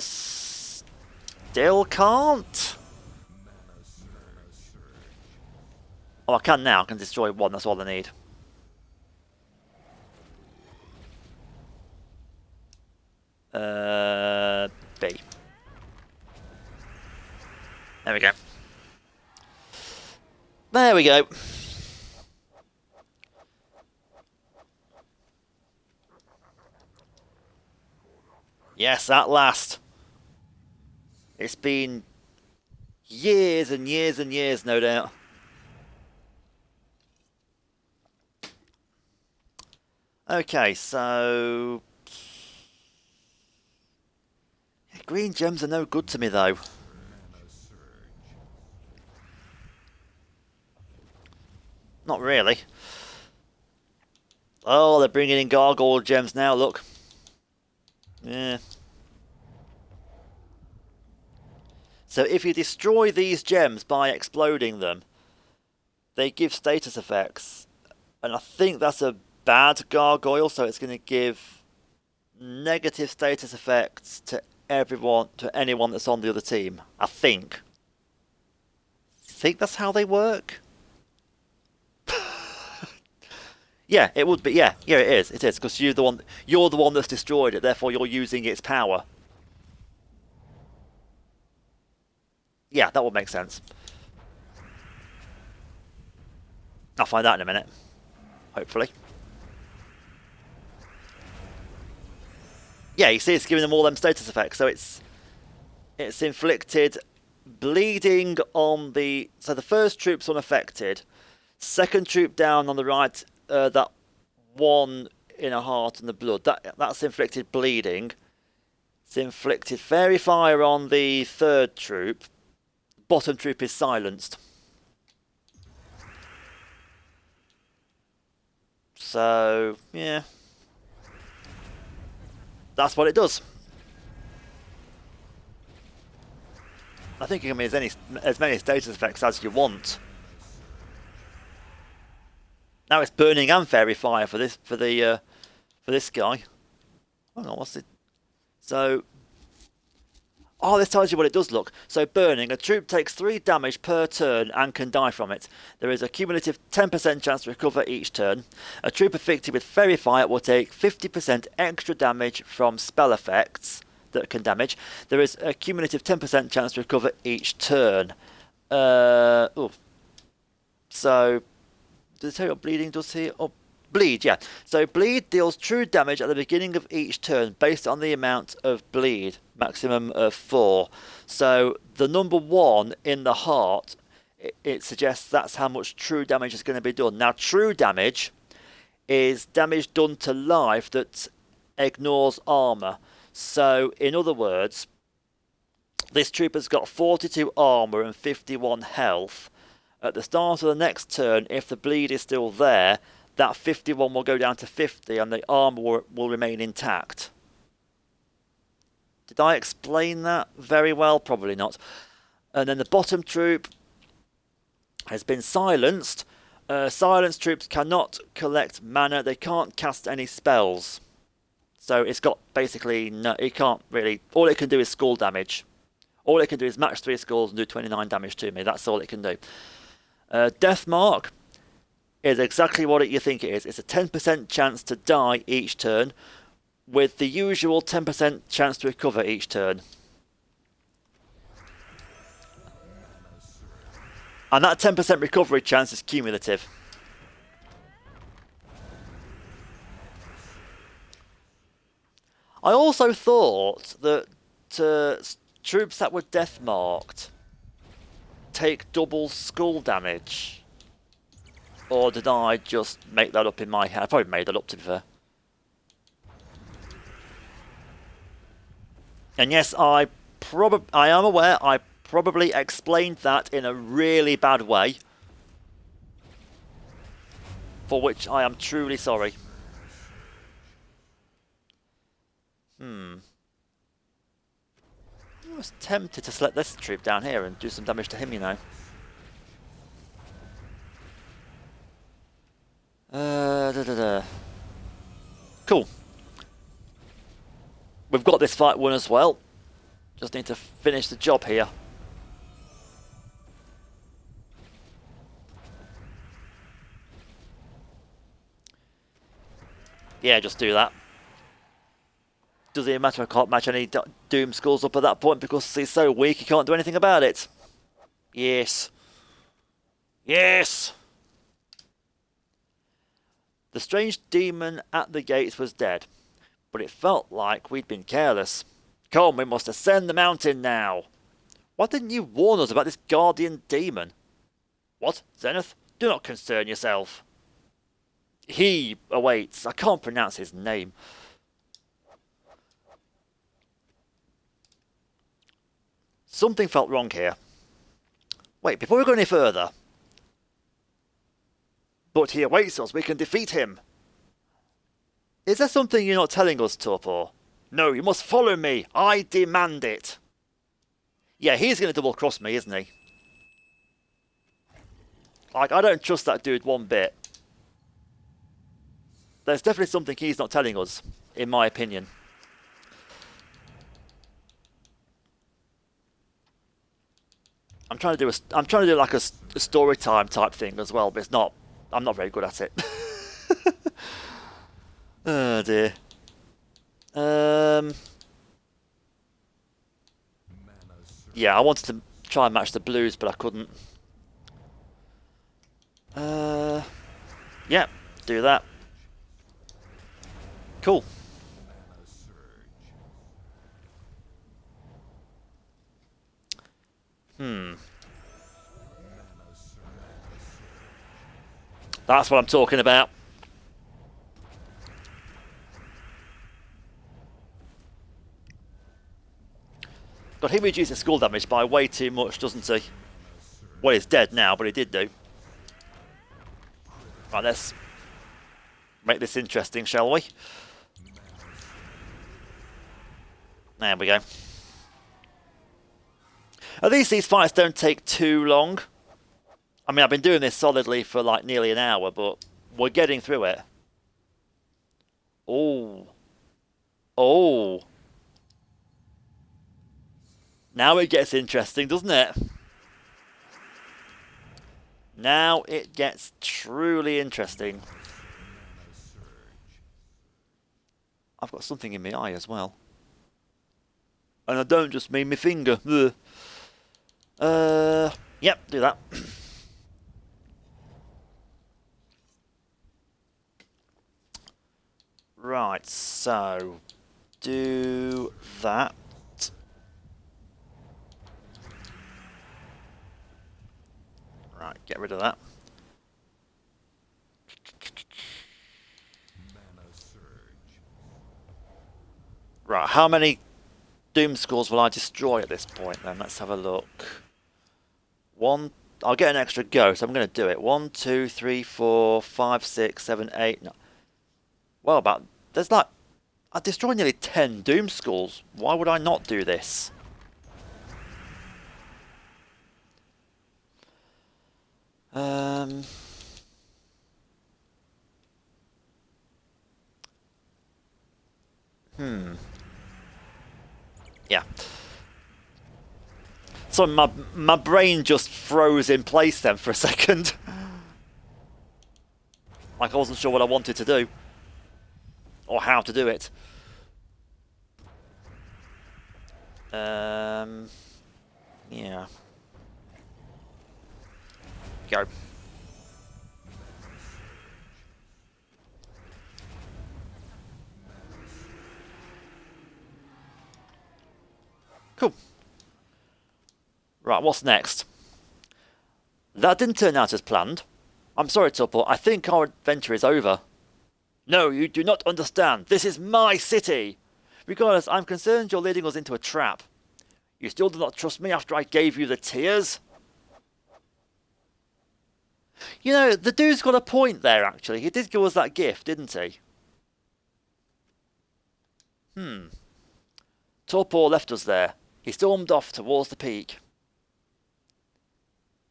Still can't? Oh, I can now. I can destroy one. That's all I need. B. There we go. There we go. Yes, at last. It's been years and years and years, no doubt. Okay, so... green gems are no good to me, though. Not really. Oh, they're bringing in gargoyle gems now, look. Yeah. So if you destroy these gems by exploding them, they give status effects. And I think that's a bad gargoyle, so it's going to give negative status effects to anyone that's on the other team. I think. Think that's how they work? Yeah, it would be. Yeah, it is. It is, because you're the one that's destroyed it. Therefore, you're using its power. Yeah, that would make sense. I'll find out in a minute. Hopefully. Yeah, you see, it's giving them all them status effects. So it's inflicted bleeding on the. So the first troop's unaffected. Second troop down on the right. That one in a heart and the blood. That's inflicted bleeding. It's inflicted fairy fire on the third troop. Bottom troop is silenced. So yeah, that's what it does. I think you can make as many status effects as you want. Now it's burning and fairy fire for this guy. I don't know what's it. So, oh, this tells you what it does. Look, so burning, a troop takes 3 damage per turn and can die from it. There is a cumulative 10% chance to recover each turn. A troop afflicted with fairy fire will take 50% extra damage from spell effects that can damage. There is a cumulative 10% chance to recover each turn. So. Does it tell you what bleeding does here? Oh, bleed, yeah. So bleed deals true damage at the beginning of each turn based on the amount of bleed, maximum of 4. So the number 1 in the heart, it suggests that's how much true damage is going to be done. Now, true damage is damage done to life that ignores armor. So, in other words, this trooper's got 42 armor and 51 health. At the start of the next turn, if the bleed is still there, that 51 will go down to 50 and the armor will remain intact. Did I explain that very well? Probably not. And then the bottom troop has been silenced. Silenced troops cannot collect mana. They can't cast any spells. So it's got basically no. It can't really. All it can do is skull damage. All it can do is match 3 skulls and do 29 damage to me. That's all it can do. Death Mark is exactly what you think it is. It's a 10% chance to die each turn, with the usual 10% chance to recover each turn. And that 10% recovery chance is cumulative. I also thought that troops that were death marked take double skull damage. Or did I just make that up in my head? I probably made that up, to be fair. And yes, I am aware I probably explained that in a really bad way. For which I am truly sorry. I was tempted to select this troop down here and do some damage to him, you know. Cool. We've got this fight won as well. Just need to finish the job here. Yeah, just do that. Doesn't even matter, I can't match any Doom Skulls up at that point because he's so weak he can't do anything about it. Yes. Yes! The strange demon at the gates was dead, but it felt like we'd been careless. Come, we must ascend the mountain now. Why didn't you warn us about this guardian demon? What, Zenith? Do not concern yourself. He awaits. I can't pronounce his name. Something felt wrong here. Wait, before we go any further. But he awaits us. We can defeat him. Is there something you're not telling us, Torpor? No, you must follow me. I demand it. Yeah, he's going to double cross me, isn't he? Like, I don't trust that dude one bit. There's definitely something he's not telling us, in my opinion. I'm trying to do like a story time type thing as well, but it's not. I'm not very good at it. Oh dear. Yeah, I wanted to try and match the blues, but I couldn't. Yeah, do that. Cool. That's what I'm talking about. God, he reduces skull damage by way too much, doesn't he? Well, he's dead now, but he did do. Right, let's make this interesting, shall we? There we go. At least these fights don't take too long. I mean, I've been doing this solidly for like nearly an hour, but we're getting through it. Oh. Oh. Now it gets interesting, doesn't it? Now it gets truly interesting. I've got something in my eye as well. And I don't just mean my finger. Yep, do that. Right, so do that. Right, get rid of that. Right, how many Doom Skulls will I destroy at this point then? Let's have a look. One, I'll get an extra go, so I'm going to do it. 1, 2, 3, 4, 5, 6, 7, 8, 9. Well, there's like, I destroyed nearly 10 Doom Skulls. Why would I not do this? Yeah. So my brain just froze in place then for a second. Like I wasn't sure what I wanted to do. Or how to do it. Yeah. go. Cool. Right, what's next? That didn't turn out as planned. I'm sorry, Tupple. I think our adventure is over. No, you do not understand. This is my city. Regardless, I'm concerned you're leading us into a trap. You still do not trust me after I gave you the tears? You know, the dude's got a point there, actually. He did give us that gift, didn't he? Torpor left us there. He stormed off towards the peak.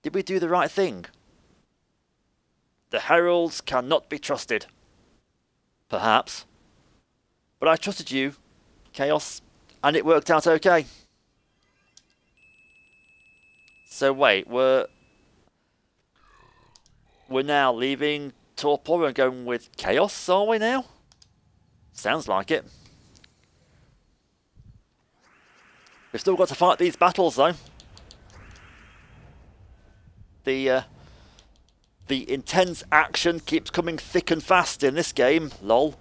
Did we do the right thing? The heralds cannot be trusted. Perhaps. But I trusted you, Chaos, and it worked out okay. So wait, we're now leaving Torpor and going with Chaos, are we now? Sounds like it. We've still got to fight these battles, though. The intense action keeps coming thick and fast in this game, lol.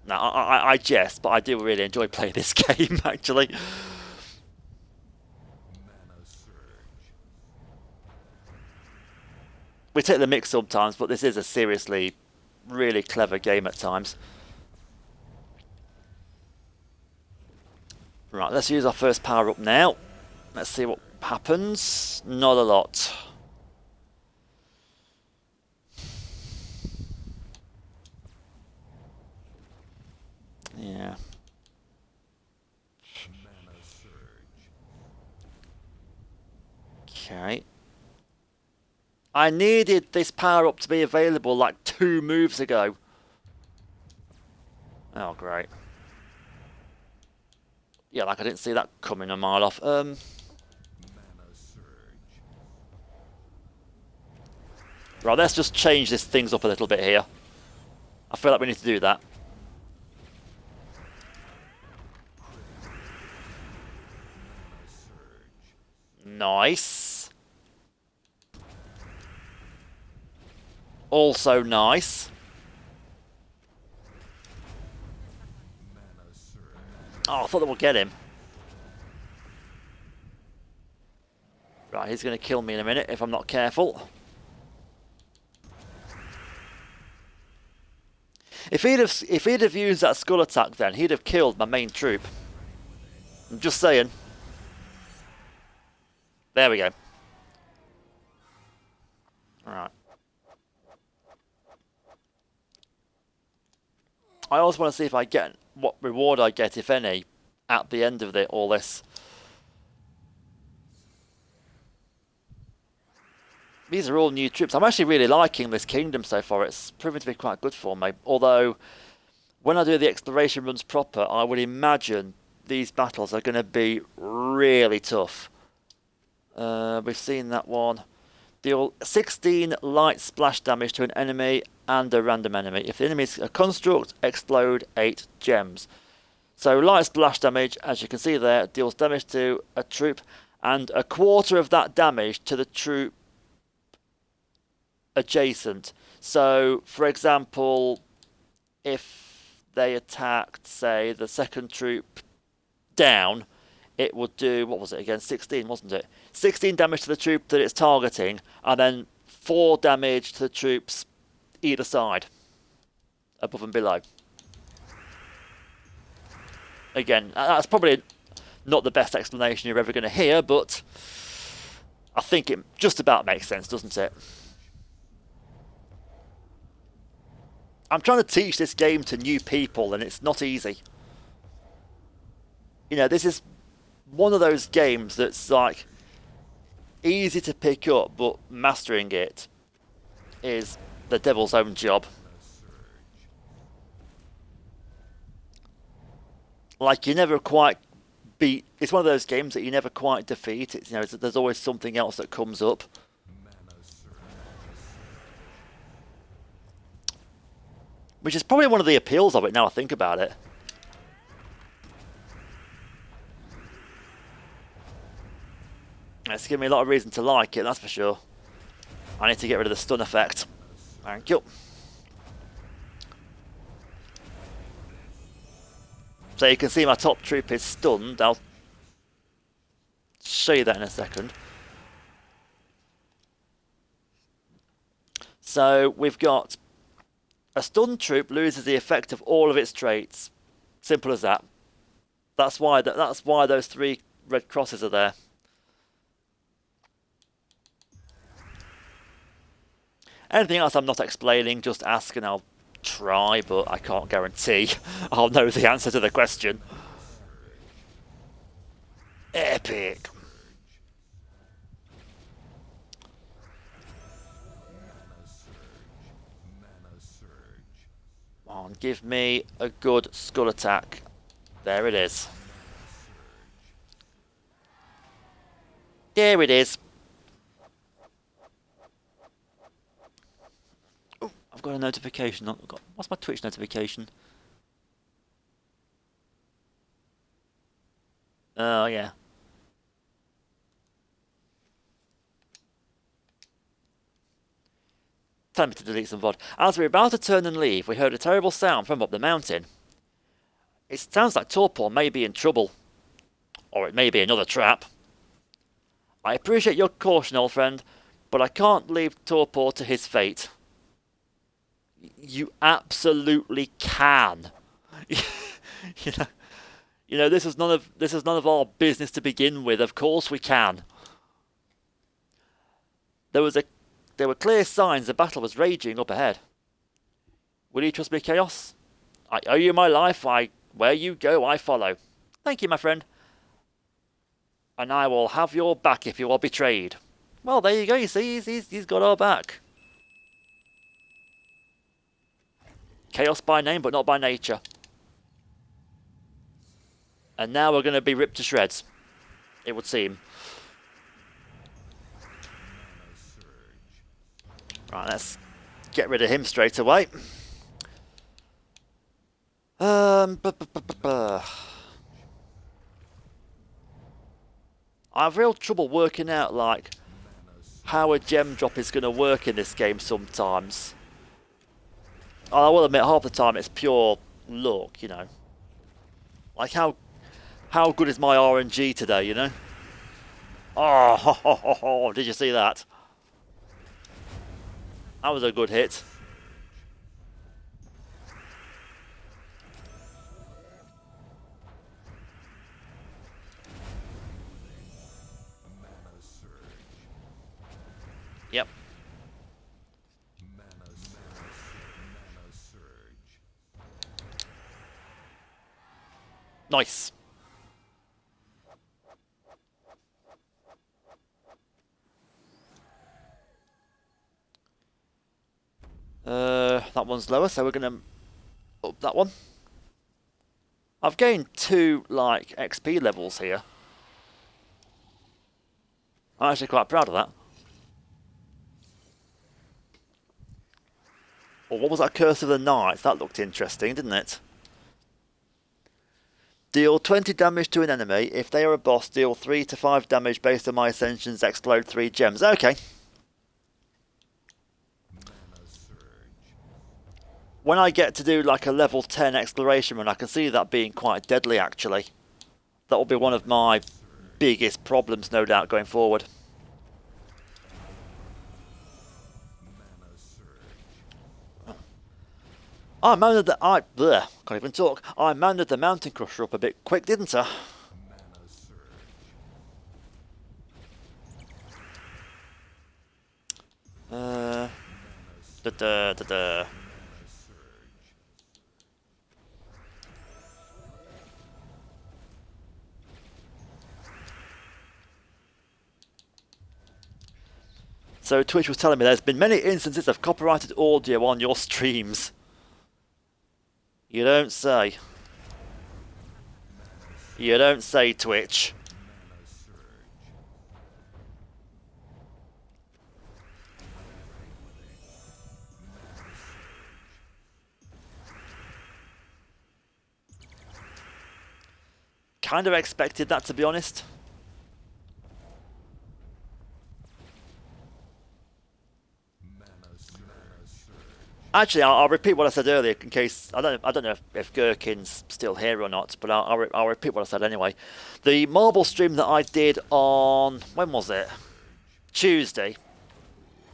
Now, I jest, but I do really enjoy playing this game, actually. We take the mix sometimes, but this is a seriously really clever game at times. Right, let's use our first power up now. Let's see what happens. Not a lot. Yeah. Okay. I needed this power up to be available like 2 moves ago. Oh, great. Yeah, like I didn't see that coming a mile off. Right, let's just change this things up a little bit here. I feel like we need to do that. Nice. Also nice. Oh, I thought that would get him. Right, he's going to kill me in a minute if I'm not careful. If he'd have used that skull attack, then he'd have killed my main troop. I'm just saying. There we go. Alright. I also want to see if I get what reward I get, if any, at the end of all this. These are all new troops. I'm actually really liking this kingdom so far. It's proven to be quite good for me. Although, when I do the exploration runs proper, I would imagine these battles are going to be really tough. We've seen that one. Deal 16 light splash damage to an enemy and a random enemy. If the enemy is a construct, explode 8 gems. So light splash damage, as you can see there, deals damage to a troop and a quarter of that damage to the troop adjacent. So, for example, if they attacked, say, the second troop down, it would do, what was it again, 16, wasn't it? 16 damage to the troop that it's targeting, and then 4 damage to the troops either side, above and below. Again, that's probably not the best explanation you're ever going to hear, but I think it just about makes sense, doesn't it? I'm trying to teach this game to new people, and it's not easy. You know, this is one of those games that's like easy to pick up, but mastering it is the devil's own job. Like, you never quite beat. It's one of those games that you never quite defeat. It's, you know, there's always something else that comes up. Which is probably one of the appeals of it now I think about it. It's given me a lot of reason to like it, that's for sure. I need to get rid of the stun effect. Thank you. So you can see my top troop is stunned. I'll show you that in a second. So we've got a stunned troop loses the effect of all of its traits. Simple as that. That's why those 3 red crosses are there. Anything else I'm not explaining, just ask and I'll try, but I can't guarantee I'll know the answer to the question. Epic. Come on, give me a good skull attack. There it is. There it is. Oh, I've got a notification. What's my Twitch notification? Oh, yeah. Time me to delete some VOD. As we were about to turn and leave, we heard a terrible sound from up the mountain. It sounds like Torpor may be in trouble. Or it may be another trap. I appreciate your caution, old friend, but I can't leave Torpor to his fate. You absolutely can. You know, this is none of our business to begin with. Of course we can. There were clear signs the battle was raging up ahead. Will you trust me, Chaos? I owe you my life. Where you go, I follow. Thank you, my friend. And I will have your back if you are betrayed. Well, there you go. You see, he's got our back. Chaos by name, but not by nature. And now we're going to be ripped to shreds. It would seem. Right, let's get rid of him straight away. I have real trouble working out, like, how a gem drop is going to work in this game sometimes. I will admit, half the time it's pure luck, you know. Like, how good is my RNG today, you know? Oh, ho, ho, ho, ho. Did you see that? That was a good hit. Yep. Nice. That one's lower, so we're gonna up that one. I've gained 2 like XP levels here. I'm actually quite proud of that. Or what was that, Curse of the Knights? That looked interesting, didn't it? Deal 20 damage to an enemy. If they are a boss, deal 3 to 5 damage based on my ascensions. Explode 3 gems. Okay. When I get to do like a level 10 exploration run, I can see that being quite deadly actually. That will be one of my biggest problems, no doubt, going forward. I mounted can't even talk. I mounted the Mountain Crusher up a bit quick, didn't I? So Twitch was telling me there's been many instances of copyrighted audio on your streams. You don't say. You don't say, Twitch. Kind of expected that, to be honest. Actually, I'll repeat what I said earlier in case I don't know if Gherkin's still here or not, but I'll repeat what I said anyway. The marble stream that I did on when was it? Tuesday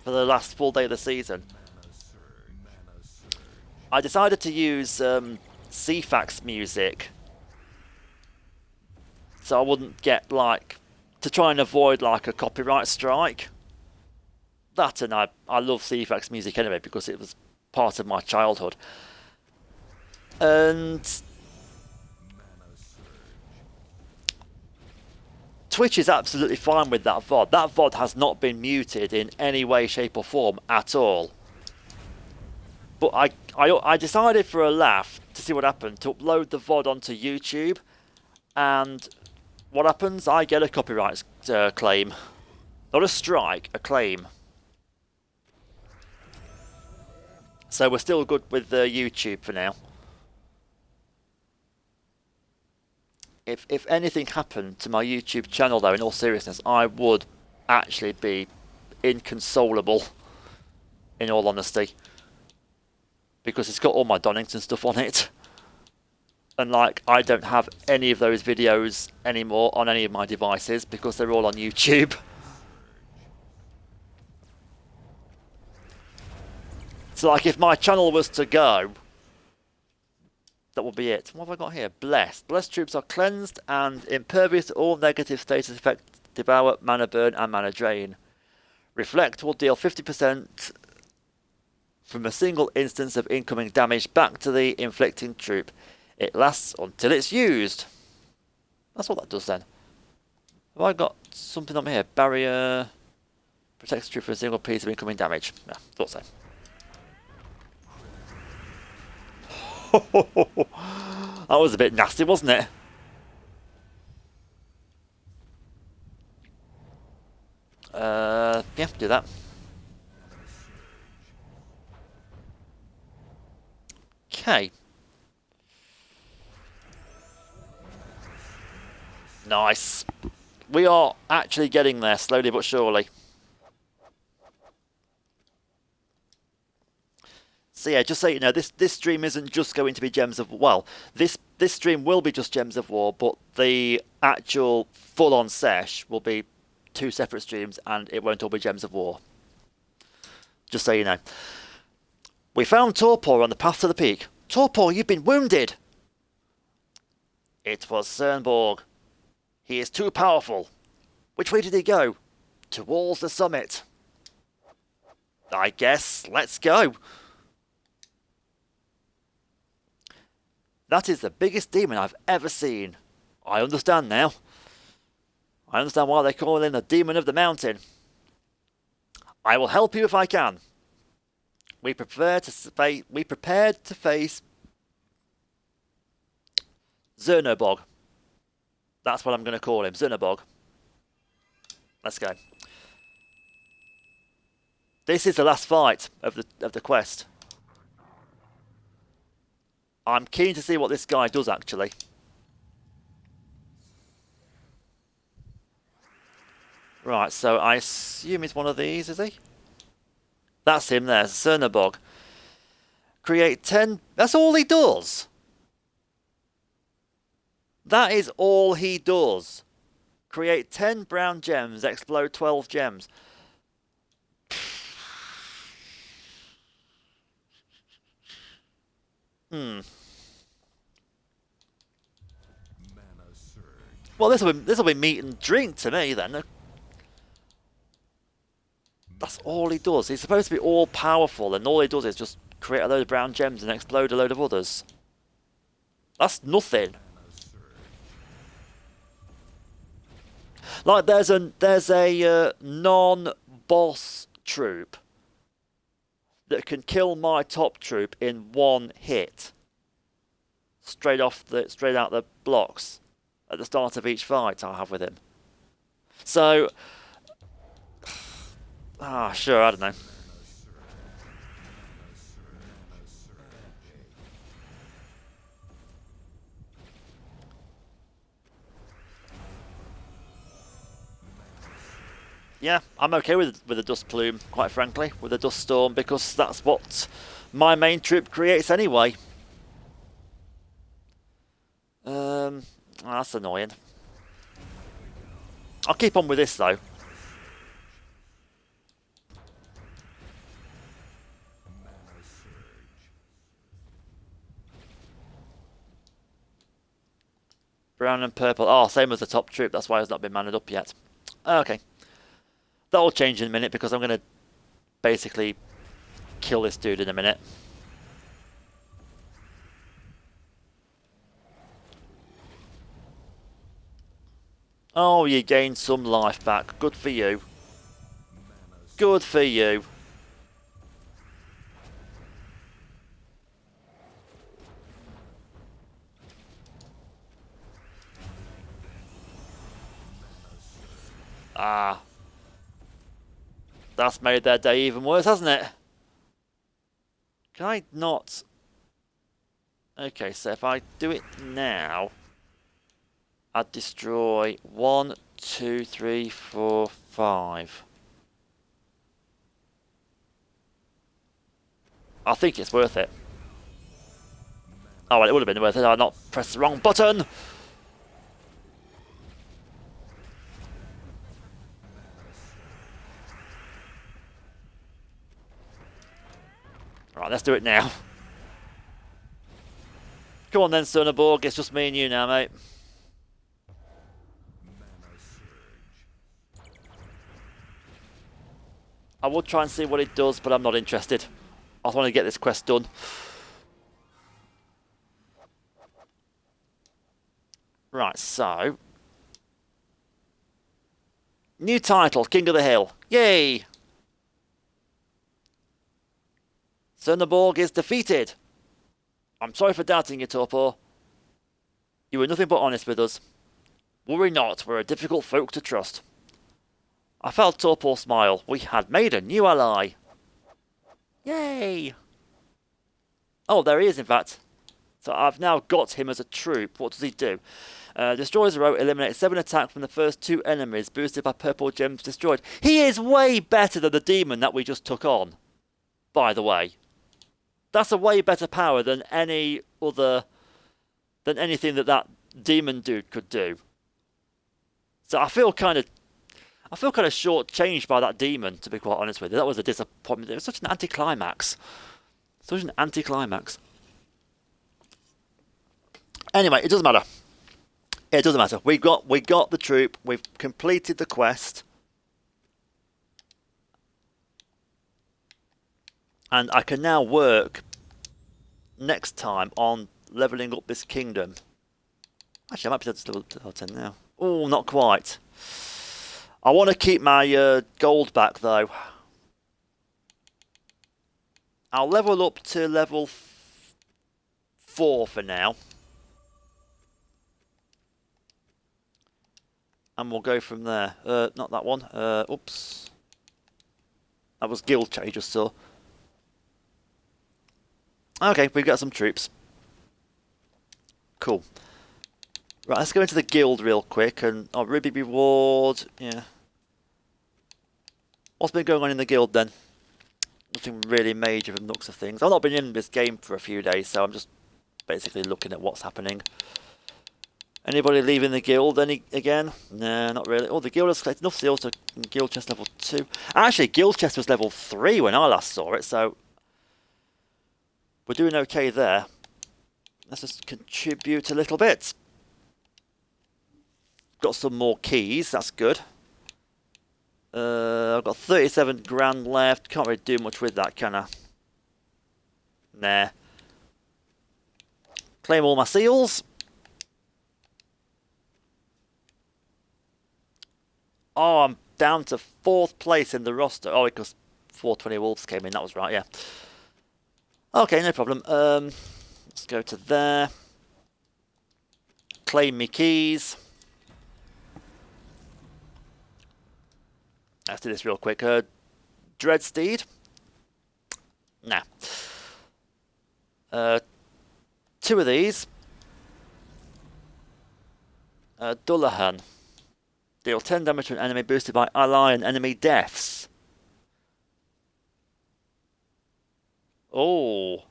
for the last full day of the season. I decided to use CFAX music, so I wouldn't get like to try and avoid like a copyright strike. That and I love CFAX music anyway because it was part of my childhood. And Twitch is absolutely fine with that VOD. That VOD has not been muted in any way, shape or form at all. But I decided for a laugh to see what happened to upload the VOD onto YouTube, and what happens? I get a copyright claim. Not a strike, a claim. So we're still good with YouTube for now. If anything happened to my YouTube channel though, in all seriousness, I would actually be inconsolable, in all honesty. Because it's got all my Donington stuff on it. And like, I don't have any of those videos anymore on any of my devices because they're all on YouTube. So like if my channel was to go, that would be it. What have I got here? Blessed. Blessed troops are cleansed and impervious to all negative status effects, devour, mana burn and mana drain. Reflect will deal 50% from a single instance of incoming damage back to the inflicting troop. It lasts until it's used. That's what that does then. Have I got something on here? Barrier protects the troop from a single piece of incoming damage. Yeah, thought so. That was a bit nasty, wasn't it? Yeah, do that. Okay. Nice. We are actually getting there, slowly but surely. So yeah, just so you know, this stream isn't just going to be Gems of War. Well, this stream will be just Gems of War, but the actual full-on sesh will be 2 separate streams, and it won't all be Gems of War. Just so you know. We found Torpor on the path to the peak. Torpor, you've been wounded! It was Cernborg. He is too powerful. Which way did he go? Towards the summit. I guess, let's go. That is the biggest demon I've ever seen. I understand now. I understand why they call him the Demon of the Mountain. I will help you if I can. We prepared to face Zernobog. That's what I'm going to call him, Zernobog. Let's go. This is the last fight of the quest. I'm keen to see what this guy does, actually. Right, so I assume he's one of these, is he? That's him there, Cernobog. Create 10... That's all he does! That is all he does. Create 10 brown gems, explode 12 gems. Well, this will be meat and drink to me then. That's all he does. He's supposed to be all powerful, and all he does is just create a load of brown gems and explode a load of others. That's nothing. Like there's a non-boss troop that can kill my top troop in one hit, straight out the blocks at the start of each fight I have with him. So, sure, I don't know. Yeah, I'm okay with the dust plume, quite frankly, with the dust storm, because that's what my main troop creates anyway. That's annoying. I'll keep on with this though. Brown and purple. Oh, same as the top troop. That's why it's not been manned up yet. Okay. That'll change in a minute because I'm going to basically kill this dude in a minute. Oh, you gained some life back. Good for you. Good for you. Ah. That's made their day even worse, hasn't it? Can I not... Okay, so if I do it now... I'd destroy 1, 2, 3, 4, 5. I think it's worth it. Oh, well, it would have been worth it. I not pressed the wrong button. Right, let's do it now. Come on then, Sonneborg. It's just me and you now, mate. I would try and see what it does, but I'm not interested. I just want to get this quest done. Right, so... New title, King of the Hill. Yay! Sonneborg is defeated. I'm sorry for doubting you, Torpor. You were nothing but honest with us. Worry not, we're a difficult folk to trust. I felt Torpor smile. We had made a new ally. Yay! Oh, there he is, in fact. So I've now got him as a troop. What does he do? Destroys a row, eliminates 7 attacks from the first 2 enemies, boosted by purple gems destroyed. He is way better than the demon that we just took on, by the way. That's a way better power than any other... than anything that demon dude could do. So I feel kind of short-changed by that demon, to be quite honest with you. That was a disappointment. It was such an anticlimax. Such an anticlimax. Anyway, it doesn't matter. It doesn't matter. We got the troop. We've completed the quest. And I can now work next time on levelling up this kingdom. Actually, I might be able to level 10 now. Oh, not quite. I want to keep my gold back, though. I'll level up to level 4 for now. And we'll go from there. Not that one. Oops. That was guild chat you just saw. Okay, we've got some troops. Cool. Right, let's go into the guild real quick and... Oh, Ruby reward. Yeah. What's been going on in the guild then? Nothing really major from the looks of things. I've not been in this game for a few days, so I'm just basically looking at what's happening. Anybody leaving the guild again? No, not really. Oh, the guild has collected enough seals to guild chest level 2. Actually, guild chest was level 3 when I last saw it, so... We're doing okay there. Let's just contribute a little bit. Got some more keys, that's good. I've got 37 grand left. Can't really do much with that, can I? Nah. Claim all my seals. Oh, I'm down to 4th place in the roster. Oh, because 420 wolves came in, that was right, yeah. Okay, no problem. Let's go to there. Claim me keys. Let's do this real quick. Dreadsteed. Nah. 2 of these. Dullahan. Deal 10 damage to an enemy boosted by ally and enemy deaths. Oh.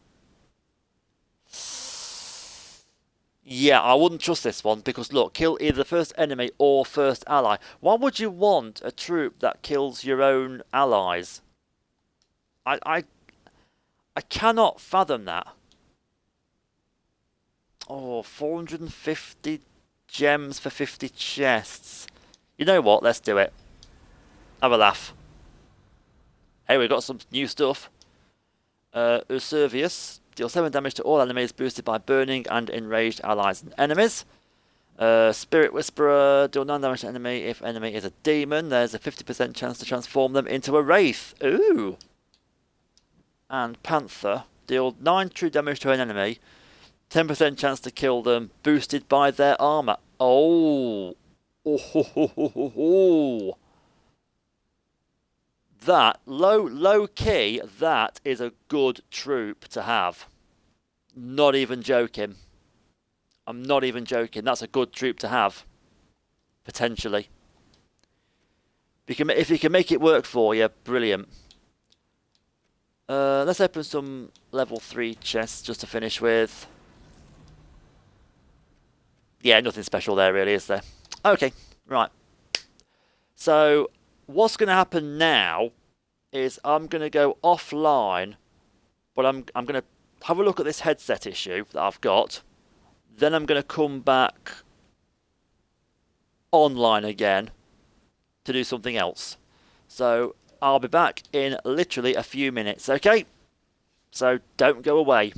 Yeah, I wouldn't trust this one because look, kill either the first enemy or first ally. Why would you want a troop that kills your own allies? I cannot fathom that. Oh, 450 gems for 50 chests. You know what? Let's do it. Have a laugh. Hey, we've got some new stuff. Usurvius. Deal 7 damage to all enemies boosted by burning and enraged allies and enemies. Spirit Whisperer. Deal 9 damage to enemy. If enemy is a demon, there's a 50% chance to transform them into a wraith. Ooh. And Panther. Deal 9 true damage to an enemy. 10% chance to kill them, boosted by their armor. Oh. Oh, ho, ho, ho, ho, ho. That, low key, that is a good troop to have. Not even joking. I'm not even joking. That's a good troop to have. Potentially. If you can make it work for you, brilliant. Let's open some level 3 chests just to finish with. Yeah, nothing special there really, is there? Okay, right. So, what's going to happen now is I'm going to go offline, but I'm going to have a look at this headset issue that I've got. Then I'm going to come back online again to do something else. So, I'll be back in literally a few minutes, okay? So, don't go away.